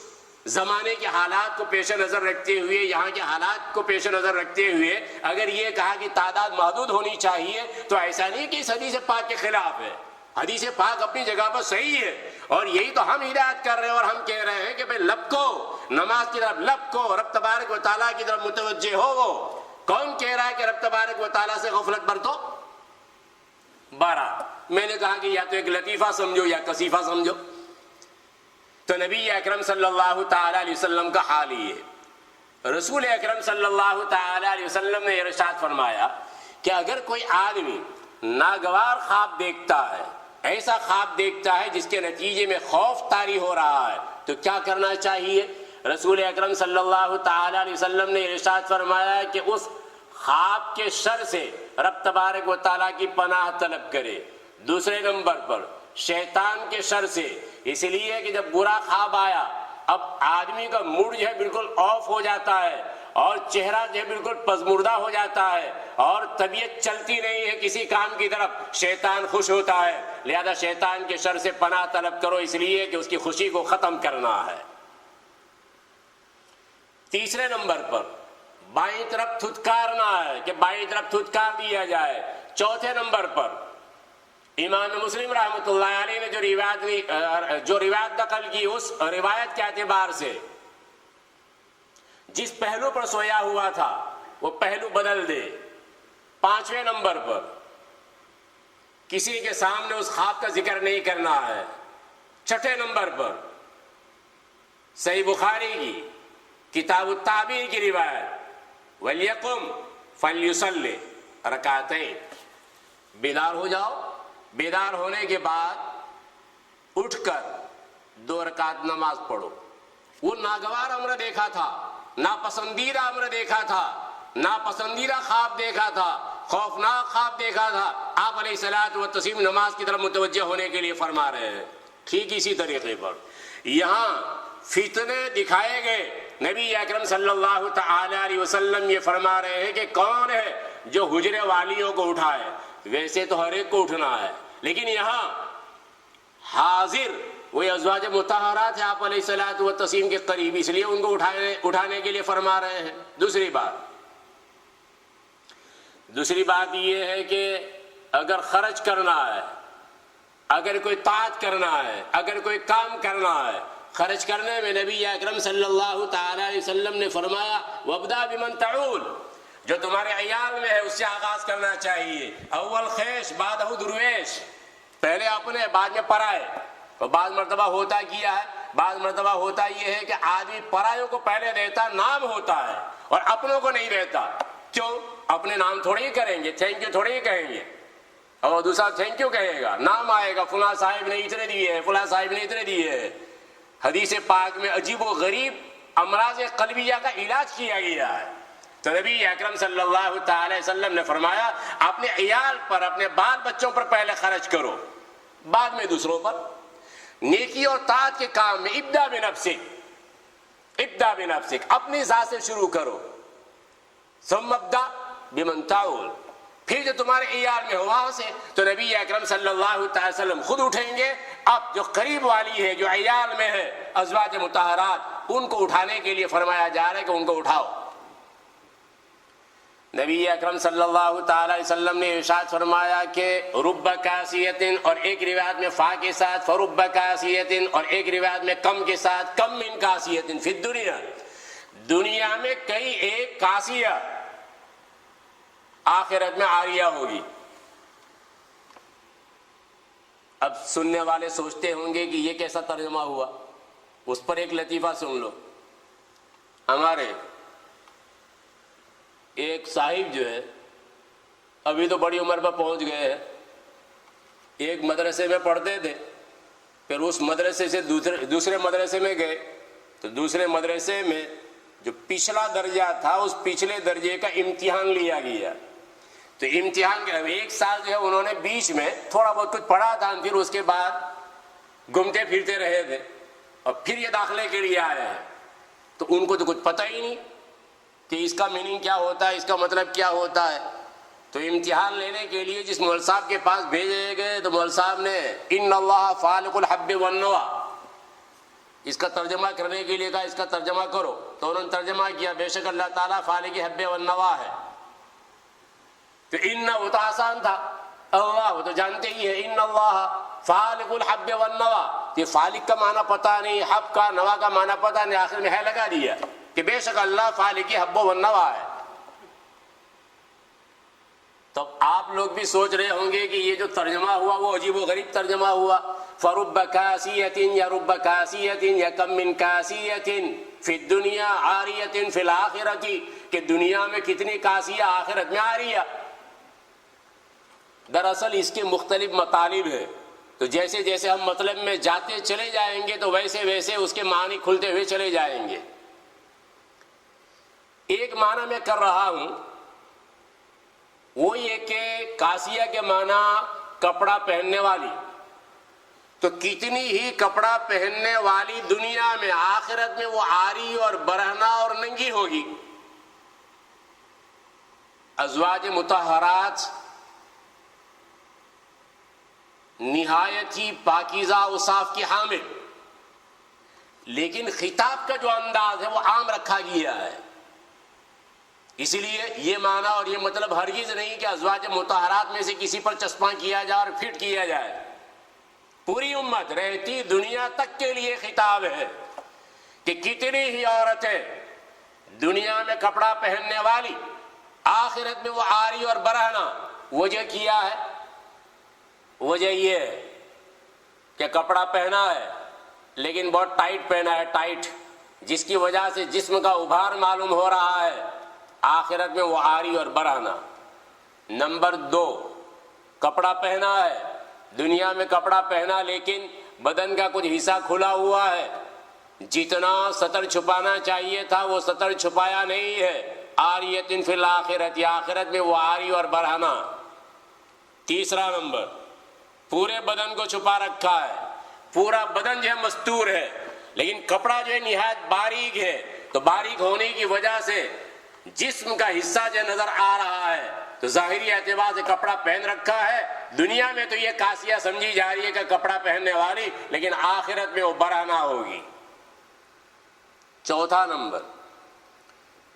زمانے کے حالات کو پیش نظر رکھتے ہوئے، یہاں کے حالات کو پیش نظر رکھتے ہوئے اگر یہ کہا کہ تعداد محدود ہونی چاہیے، تو ایسا نہیں کہ اس حدیث پاک کے خلاف ہے، حدیث پاک اپنی جگہ پر صحیح ہے، اور یہی تو ہم ہدایت کر رہے ہیں اور ہم کہہ رہے ہیں کہ بھئی لب کو نماز کی طرف، لب کو رب تبارک و تعالیٰ کی طرف متوجہ ہو۔ کون کہہ رہا ہے کہ رب تبارک و تعالیٰ سے غفلت برتو؟ 12۔ میں نے کہا کہ یا تو ایک لطیفہ سمجھو یا کثیفہ سمجھو۔ تو نبی اکرم صلی اللہ تعالی علیہ وسلم کا حال یہ ہے، رسول اکرم صلی اللہ تعالی علیہ وسلم نے ارشاد فرمایا کہ اگر کوئی آدمی ناگوار خواب دیکھتا ہے، ایسا خواب دیکھتا ہے جس کے نتیجے میں خوف طاری ہو رہا ہے، تو کیا کرنا چاہیے؟ رسول اکرم صلی اللہ تعالی علیہ وسلم نے ارشاد فرمایا کہ اس خواب کے شر سے رب تبارک و تعالیٰ کی پناہ طلب کرے۔ دوسرے نمبر پر شیطان کے شر سے، اس لیے کہ جب برا خواب آیا، اب آدمی کا موڈ جو ہے بالکل آف ہو جاتا ہے اور چہرہ جو ہے بالکل پزمردہ ہو جاتا ہے اور طبیعت چلتی نہیں ہے کسی کام کی طرف، شیطان خوش ہوتا ہے، لہذا شیطان کے شر سے پناہ طلب کرو، اس لیے کہ اس کی خوشی کو ختم کرنا ہے۔ تیسرے نمبر پر بائیں طرف تھتکارنا ہے کہ بائیں طرف تھتکار دیا جائے۔ چوتھے نمبر پر امام مسلم رحمۃ اللہ علیہ نے جو روایت نقل کی، اس روایت کے اعتبار سے جس پہلو پر سویا ہوا تھا وہ پہلو بدل دے۔ پانچویں نمبر پر کسی کے سامنے اس خواب کا ذکر نہیں کرنا ہے۔ چھٹے نمبر پر صحیح بخاری کی کتاب التعبیر کی روایت، وَلْيَقُمْ فَلْيُصَلِّ رَكَعَتَيْنِ، بیدار ہو جاؤ، بیدار ہونے کے بعد اٹھ کر 2 رکعت نماز پڑھو۔ وہ ناگوار امر دیکھا تھا، ناپسندیدہ امر دیکھا تھا، ناپسندیدہ خواب دیکھا تھا، خوفناک خواب دیکھا تھا، آپ علیہ الصلوۃ والتسلیم نماز کی طرف متوجہ ہونے کے لیے فرما رہے ہیں۔ ٹھیک اسی طریقے پر یہاں فتنے دکھائے گئے، نبی اکرم صلی اللہ تعالی علیہ وسلم یہ فرما رہے ہیں کہ کون ہے جو حجرے والیوں کو اٹھائے؟ ویسے تو ہر ایک کو اٹھنا ہے، لیکن یہاں حاضر وہ ازواج مطہرات ہیں آپ علیہ الصلوۃ والتسلیم کے قریب، اس لیے ان کو اٹھانے کے لیے فرما رہے ہیں۔ دوسری بات یہ ہے کہ اگر خرچ کرنا ہے، اگر کوئی طاعت کرنا ہے، اگر کوئی کام کرنا ہے، خرچ کرنے میں نبی اکرم صلی اللہ تعالی علیہ وسلم نے فرمایا وَابْدَأْ بِمَنْ تَعُولُ، جو تمہارے عیال میں ہے اس سے آغاز کرنا چاہیے۔ اول خیش بعدہ درویش، پہلے اپنے بعد میں پرائے۔ اور بعض مرتبہ ہوتا کیا ہے، بعض مرتبہ ہوتا یہ ہے کہ آدمی پرایوں کو پہلے دیتا، نام ہوتا ہے، اور اپنوں کو نہیں دیتا۔ کیوں؟ اپنے نام تھوڑی ہی کریں گے، تھینک یو تھوڑی ہی کہیں گے، اور دوسرا تھینک یو کہے گا، نام آئے گا، فلاں صاحب نے اتنے دیے ہیں، فلاں صاحب نے اتنے دیے ہیں۔ حدیث پاک میں عجیب و غریب امراض قلبیہ کا علاج کیا گیا ہے۔ تو نبی اکرم صلی اللہ تعالی وسلم نے فرمایا اپنے عیال پر، اپنے بال بچوں پر پہلے خرچ کرو، بعد میں دوسروں پر۔ نیکی اور طاعت کے کام میں ابدا بنفسک، اپنی ذات سے شروع کرو۔ ثم ابدا بمن تعول، پھر جو تمہارے عیال میں ہو وہاں سے۔ تو نبی اکرم صلی اللہ تعالی وسلم خود اٹھیں گے، اب جو قریب والی ہے، جو عیال میں ہے، ازواج مطہرات، ان کو اٹھانے کے لیے فرمایا جا رہا ہے کہ ان کو اٹھاؤ۔ نبی اکرم صلی اللہ تعالی وسلم نے ارشاد فرمایا کہ رب کاسیتن، اور ایک روایت میں فا کے ساتھ فرب کاسیتن، اور ایک روایت میں کم کے ساتھ کم من کاسیتن فی الدنیا، دنیا میں کئی ایک کاسیہ آخرت میں عاریہ ہوگی۔ اب سننے والے سوچتے ہوں گے کہ یہ کیسا ترجمہ ہوا، اس پر ایک لطیفہ سن لو۔ ہمارے ایک صاحب جو ہے، ابھی تو بڑی عمر پر پہنچ گئے ہیں، ایک مدرسے میں پڑھتے تھے، پھر اس مدرسے سے دوسرے مدرسے میں گئے، تو دوسرے مدرسے میں جو پچھلا درجہ تھا اس پچھلے درجے کا امتحان لیا گیا۔ تو امتحان کے 1 سال جو ہے انہوں نے بیچ میں تھوڑا بہت کچھ پڑھا تھا، پھر اس کے بعد گھومتے پھرتے رہے تھے، اور پھر یہ داخلے کے لیے آئے ہیں، تو ان کو تو کچھ پتہ ہی نہیں کہ اس کا میننگ کیا ہوتا ہے، اس کا مطلب کیا ہوتا ہے۔ تو امتحان لینے کے لیے جس مول صاحب کے پاس بھیجے گئے تو مول صاحب نے ان اللہ فالق الحب والنوى، اس کا ترجمہ کرنے کے لیے کہا اس کا ترجمہ کرو، تو انہوں نے ترجمہ کیا بے شک اللہ تعالیٰ فالق حب والنوى ہے۔ تو ان وہ تو آسان تھا، اللہ وہ تو جانتے ہی ہے، ان اللہ فالق الحب والنوا، یہ فالق کا معنی پتہ نہیں، حب کا نوا کا معنی پتہ نہیں، آخر میں ہے لگا دیا کہ بے شک اللہ فالق حب والنوا ہے۔ تو آپ لوگ بھی سوچ رہے ہوں گے کہ یہ جو ترجمہ ہوا وہ عجیب و غریب ترجمہ ہوا، فرب کاسیۃ یا رب کاسیۃ یا کم من کاسیۃ فی الدنیا عاریۃ فی الآخرۃ، کہ دنیا میں کتنی کاسیہ آخرت میں عاریہ۔ دراصل اس کے مختلف مطالب ہیں، تو جیسے جیسے ہم مطلب میں جاتے چلے جائیں گے تو ویسے ویسے اس کے معنی کھلتے ہوئے چلے جائیں گے۔ ایک معنی میں کر رہا ہوں وہ یہ کہ کاسیہ کے معنی کپڑا پہننے والی، تو کتنی ہی کپڑا پہننے والی دنیا میں آخرت میں وہ عاری اور برہنہ اور ننگی ہوگی۔ ازواج مطہرات نہایت ہی پاکیزہ اوصاف کی حامل، لیکن خطاب کا جو انداز ہے وہ عام رکھا گیا ہے، اسی لیے یہ معنی اور یہ مطلب ہرگز نہیں کہ ازواج مطہرات میں سے کسی پر چسپاں کیا جائے اور فٹ کیا جائے۔ پوری امت رہتی دنیا تک کے لیے خطاب ہے کہ کتنی ہی عورتیں دنیا میں کپڑا پہننے والی، آخرت میں وہ عاری اور برہنہ۔ وجہ کیا ہے؟ وجہ یہ ہے کہ کپڑا پہنا ہے لیکن بہت ٹائٹ پہنا ہے، ٹائٹ، جس کی وجہ سے جسم کا ابھار معلوم ہو رہا ہے، آخرت میں وہ عاری اور برہنہ۔ نمبر 2، کپڑا پہنا ہے، دنیا میں کپڑا پہنا لیکن بدن کا کچھ حصہ کھلا ہوا ہے، جتنا سطر چھپانا چاہیے تھا وہ سطر چھپایا نہیں ہے، عاریۃ فی الآخرۃ، آخرت میں وہ عاری اور برہنہ۔ تیسرا نمبر، پورے بدن کو چھپا رکھا ہے، پورا بدن جو ہے مستور ہے، لیکن کپڑا جو ہے نہایت باریک ہے، تو باریک ہونے کی وجہ سے جسم کا حصہ جو نظر آ رہا ہے، تو ظاہری اعتبار سے کپڑا پہن رکھا ہے۔ دنیا میں تو یہ کاسیہ سمجھی جا رہی ہے کہ کپڑا پہننے والی، لیکن آخرت میں وہ برہنہ ہوگی۔ چوتھا نمبر،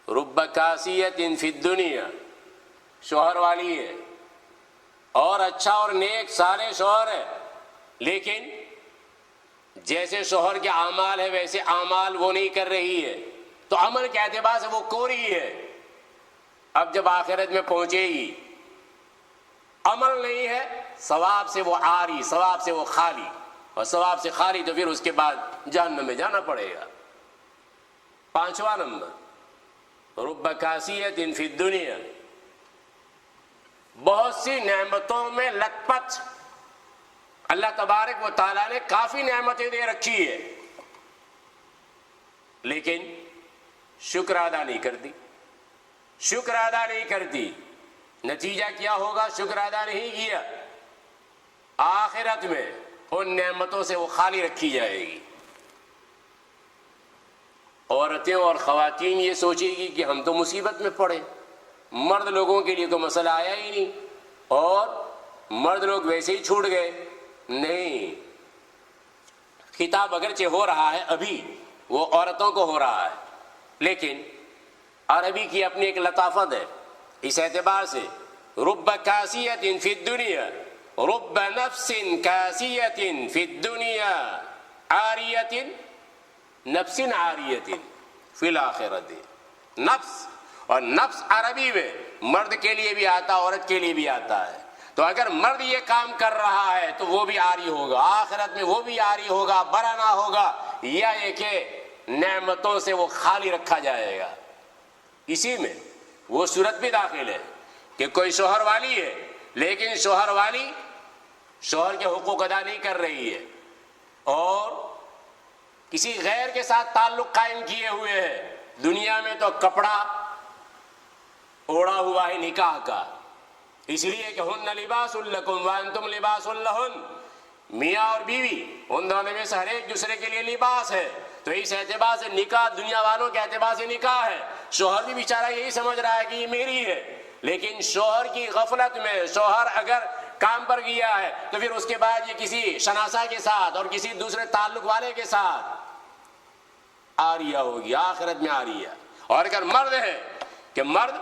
رب کاسیۃ فی الدنیا، شوہر والی ہے اور اچھا اور نیک صالح شوہر ہے، لیکن جیسے شوہر کے اعمال ہے ویسے اعمال وہ نہیں کر رہی ہے، تو عمل کے اعتبار سے وہ کوری ہے۔ اب جب آخرت میں پہنچے گی، عمل نہیں ہے، ثواب سے وہ عاری، ثواب سے وہ خالی، اور ثواب سے خالی تو پھر اس کے بعد جہنم میں جانا پڑے گا۔ پانچواں نمبر، رب کاسیۃ فی الدنیا، بہت سی نعمتوں میں لت پت، اللہ تبارک و تعالیٰ نے کافی نعمتیں دے رکھی ہے، لیکن شکر ادا نہیں کرتی، شکر ادا نہیں کرتی۔ نتیجہ کیا ہوگا؟ شکر ادا نہیں کیا، آخرت میں ان نعمتوں سے وہ خالی رکھی جائے گی۔ عورتیں اور خواتین یہ سوچے گی کہ ہم تو مصیبت میں پڑے، مرد لوگوں کے لیے تو مسئلہ آیا ہی نہیں، اور مرد لوگ ویسے ہی چھوٹ گئے۔ نہیں، خطاب اگرچہ ہو رہا ہے ابھی، وہ عورتوں کو ہو رہا ہے، لیکن عربی کی اپنی ایک لطافت ہے، اس اعتبار سے رب کاسیۃ فی الدنیا، رب نفس کاسیۃ فی الدنیا عاریۃ نفس عاریۃ فی الآخرۃ۔ نفس، اور نفس عربی میں مرد کے لیے بھی آتا، عورت کے لیے بھی آتا ہے، تو اگر مرد یہ کام کر رہا ہے تو وہ بھی عاری ہوگا، آخرت میں وہ بھی عاری ہوگا، برہنہ ہوگا، یا یہ کہ نعمتوں سے وہ خالی رکھا جائے گا۔ اسی میں وہ صورت بھی داخل ہے کہ کوئی شوہر والی ہے لیکن شوہر والی شوہر کے حقوق ادا نہیں کر رہی ہے، اور کسی غیر کے ساتھ تعلق قائم کیے ہوئے ہے، دنیا میں تو کپڑا اوڑا ہوا ہے نکاح کا، اس لیے کہ ہن لباس لکم وانتم لباس لہن، میاں اور بیوی ان دونوں میں سے ہر ایک دوسرے کے لیے لباس ہے، تو اس اعتبار سے نکاح دنیا والوں کے اعتبار سے نکاح ہے۔ شوہر بھی بیچارہ یہی سمجھ رہا ہے کہ یہ میری ہے، لیکن شوہر کی غفلت میں شوہر اگر کام پر گیا ہے تو پھر اس کے بعد یہ کسی شناسا کے ساتھ اور کسی دوسرے تعلق والے کے ساتھ عاریہ ہوگی، آخرت میں عاریہ۔ اور اگر مرد ہے کہ مرد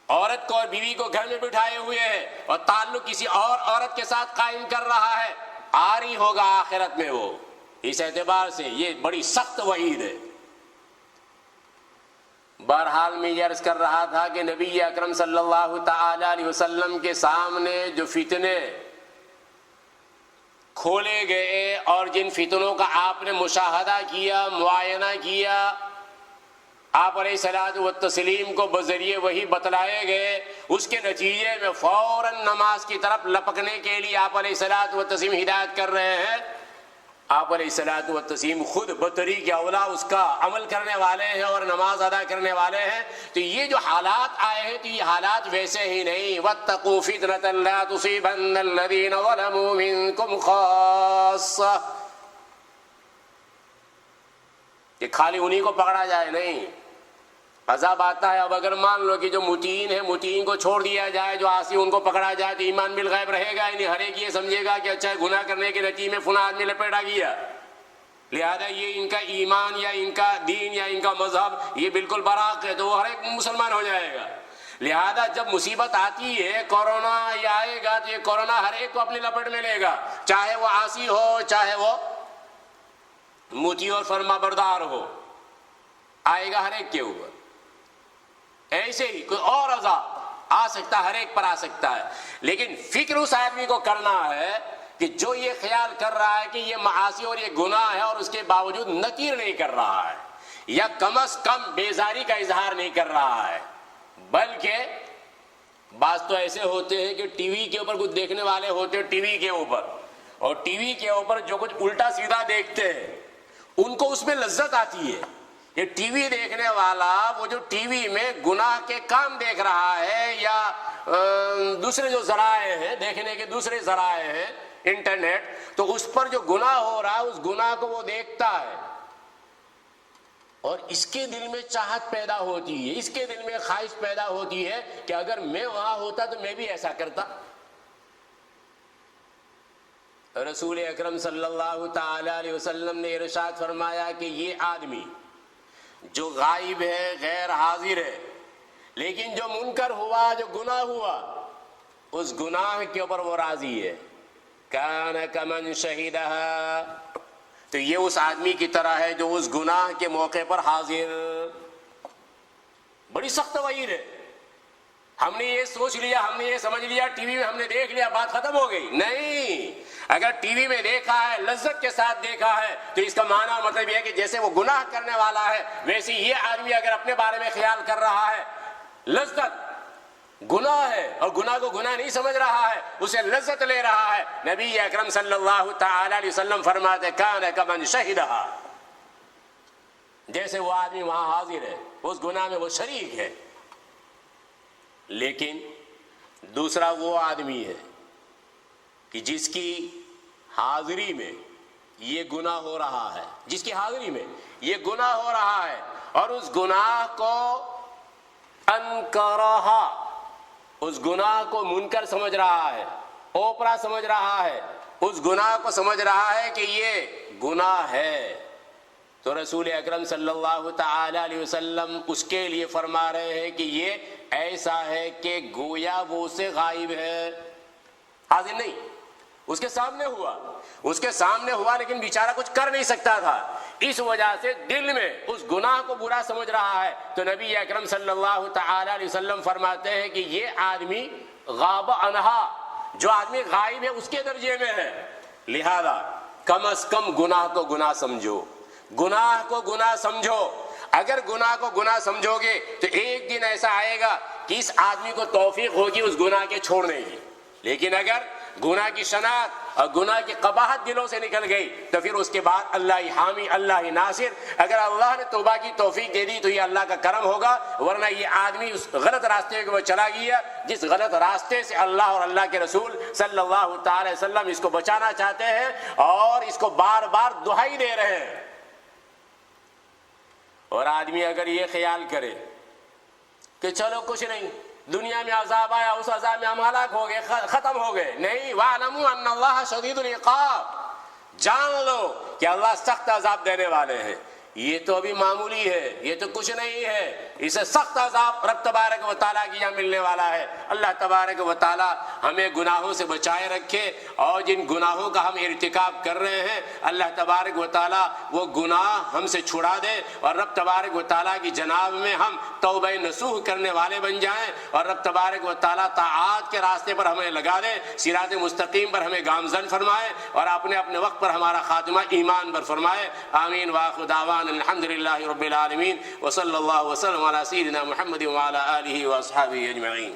عورت کو اور بیوی کو گھر میں بٹھائے ہوئے ہے اور تعلق کسی اور عورت کے ساتھ قائم کر رہا ہے، عاری ہوگا آخرت میں وہ۔ اس اعتبار سے یہ بڑی سخت وعید ہے۔ بہرحال میں یہ عرض کر رہا تھا کہ نبی اکرم صلی اللہ تعالی علیہ وسلم کے سامنے جو فتنے کھولے گئے اور جن فتنوں کا آپ نے مشاہدہ کیا، معائنہ کیا، آپ علیہ الصلوۃ والتسلیم کو بذریعے وہی بتلائے گئے، اس کے نتیجے میں فوراً نماز کی طرف لپکنے کے لیے آپ علیہ الصلوۃ والتسلیم ہدایت کر رہے ہیں۔ آپ علیہ الصلوۃ والتسلیم خود بطریق اولا اس کا عمل کرنے والے ہیں اور نماز ادا کرنے والے ہیں۔ تو یہ جو حالات آئے ہیں تو یہ حالات ویسے ہی نہیں۔ وَاتَّقُوا فِتْنَةً لَا تُصِيبَنَّ الَّذِينَ ظَلَمُوا مِنكُمْ خَاصَّةً، کہ خالی انہی کو پکڑا جائے نہیں، عذاب آتا ہے۔ اب اگر مان لو کہ جو مطیعین ہیں مطیعین کو چھوڑ دیا جائے، جو عاصی ان کو پکڑا جائے تو ایمان بالغیب رہے گا، یعنی ہر ایک یہ سمجھے گا کہ اچھا گناہ کرنے کے نتیجے میں فلاں آدمی لپیٹا گیا، لہذا یہ ان کا ایمان یا ان کا دین یا ان کا مذہب یہ بالکل برحق ہے، تو وہ ہر ایک مسلمان ہو جائے گا۔ لہذا جب مصیبت آتی ہے، کورونا یہ آئے گا تو یہ کورونا ہر ایک کو اپنی لپیٹ میں لے گا، چاہے وہ عاصی ہو چاہے وہ مطیع اور فرما بردار ہو، آئے گا ہر ایک کے اوپر۔ ایسے ہی کوئی اور عذاب آ سکتا ہے، ہر ایک پر آ سکتا ہے، لیکن فکر اس آدمی کو کرنا ہے کہ جو یہ خیال کر رہا ہے کہ یہ معاصی اور یہ گناہ ہے اور اس کے باوجود نکیر نہیں کر رہا ہے یا کم از کم بیزاری کا اظہار نہیں کر رہا ہے، بلکہ بعض تو ایسے ہوتے ہیں کہ ٹی وی کے اوپر کچھ دیکھنے والے ہوتے ہیں، ٹی وی کے اوپر، اور ٹی وی کے اوپر جو کچھ الٹا سیدھا دیکھتے ہیں ان کو اس میں لذت آتی ہے۔ یہ ٹی وی دیکھنے والا وہ جو ٹی وی میں گناہ کے کام دیکھ رہا ہے یا دوسرے جو ذرائع ہیں دیکھنے کے، دوسرے ذرائع ہیں انٹرنیٹ، تو اس پر جو گناہ ہو رہا ہے اس گناہ کو وہ دیکھتا ہے اور اس کے دل میں چاہت پیدا ہوتی ہے، اس کے دل میں خواہش پیدا ہوتی ہے کہ اگر میں وہاں ہوتا تو میں بھی ایسا کرتا۔ رسول اکرم صلی اللہ تعالی علیہ وسلم نے ارشاد فرمایا کہ یہ آدمی جو غائب ہے، غیر حاضر ہے، لیکن جو منکر ہوا، جو گناہ ہوا، اس گناہ کے اوپر وہ راضی ہے، کان کمن شہیدہا، تو یہ اس آدمی کی طرح ہے جو اس گناہ کے موقع پر حاضر۔ بڑی سخت وعید ہے۔ ہم نے یہ سوچ لیا، ہم نے یہ سمجھ لیا، ٹی وی میں ہم نے دیکھ لیا، بات ختم ہو گئی، نہیں۔ اگر ٹی وی میں دیکھا ہے، لذت کے ساتھ دیکھا ہے، تو اس کا معنی اور مطلب یہ ہے کہ جیسے وہ گناہ کرنے والا ہے ویسے یہ آدمی اگر اپنے بارے میں خیال کر رہا ہے، لذت گناہ ہے اور گناہ کو گناہ نہیں سمجھ رہا ہے، اسے لذت لے رہا ہے، نبی اکرم صلی اللہ تعالی علیہ وسلم فرماتے کان کمن شہدہا، جیسے وہ آدمی وہاں حاضر ہے، اس گناہ میں وہ شریک ہے۔ لیکن دوسرا وہ آدمی ہے کہ جس کی حاضری میں یہ گناہ ہو رہا ہے، جس کی حاضری میں یہ گناہ ہو رہا ہے اور اس گناہ کو انکرہا، اس گناہ کو منکر سمجھ رہا ہے، اوپرا سمجھ رہا ہے، اس گناہ کو سمجھ رہا ہے کہ یہ گناہ ہے، تو رسول اکرم صلی اللہ تعالی علیہ وسلم اس کے لیے فرما رہے ہیں کہ یہ ایسا ہے کہ گویا وہ اسے غائب ہے، حاضر نہیں، اس کے سامنے ہوا لیکن بیچارہ کچھ کر نہیں سکتا تھا، اس وجہ سے دل میں اس گناہ کو برا سمجھ رہا ہے، تو نبی اکرم صلی اللہ تعالی علیہ وسلم فرماتے ہیں کہ یہ آدمی غاب عنہا، جو آدمی غائب ہے اس کے درجے میں ہے، لہذا کم از کم گناہ کو گناہ سمجھو، گناہ کو گناہ سمجھو۔ اگر گناہ کو گناہ سمجھو گے تو ایک دن ایسا آئے گا کہ اس آدمی کو توفیق ہوگی اس گناہ کے چھوڑنے کی، لیکن اگر گناہ کی شناخت اور گناہ کی قباحت دلوں سے نکل گئی تو پھر اس کے بعد اللہ ہی حامی، اللہ ہی ناصر۔ اگر اللہ نے توبہ کی توفیق دے دی تو یہ اللہ کا کرم ہوگا، ورنہ یہ آدمی اس غلط راستے کو چلا گیا جس غلط راستے سے اللہ اور اللہ کے رسول صلی اللہ تعالی وسلم اس کو بچانا چاہتے ہیں اور اس کو بار بار دہائی دے رہے ہیں۔ اور آدمی اگر یہ خیال کرے کہ چلو کچھ نہیں، دنیا میں عذاب آیا، اس عذاب میں ہم ہلاک ہو گئے، ختم ہو گئے، نہیں، وَاعْلَمُوا أَنَّ اللَّهَ شَدِيدُ الْعِقَابِ، جان لو کہ اللہ سخت عذاب دینے والے ہیں۔ یہ تو ابھی معمولی ہے، یہ تو کچھ نہیں ہے، اسے سخت عذاب رب تبارک و تعالیٰ کی یہاں ملنے والا ہے۔ اللہ تبارک و تعالیٰ ہمیں گناہوں سے بچائے رکھے، اور جن گناہوں کا ہم ارتکاب کر رہے ہیں اللہ تبارک و تعالیٰ وہ گناہ ہم سے چھڑا دے، اور رب تبارک و تعالیٰ کی جناب میں ہم توبہ نصوح کرنے والے بن جائیں، اور رب تبارک و تعالیٰ طاعات کے راستے پر ہمیں لگا دے، صراط مستقیم پر ہمیں گامزن فرمائے، اور اپنے اپنے وقت پر ہمارا خاتمہ ایمان پر فرمائے۔ آمین۔ وآخر دعوانا الحمد للہ رب العالمین، وصلی اللہ وسلم علی سیدنا محمد وعلی آلہ واصحابہ اجمعین۔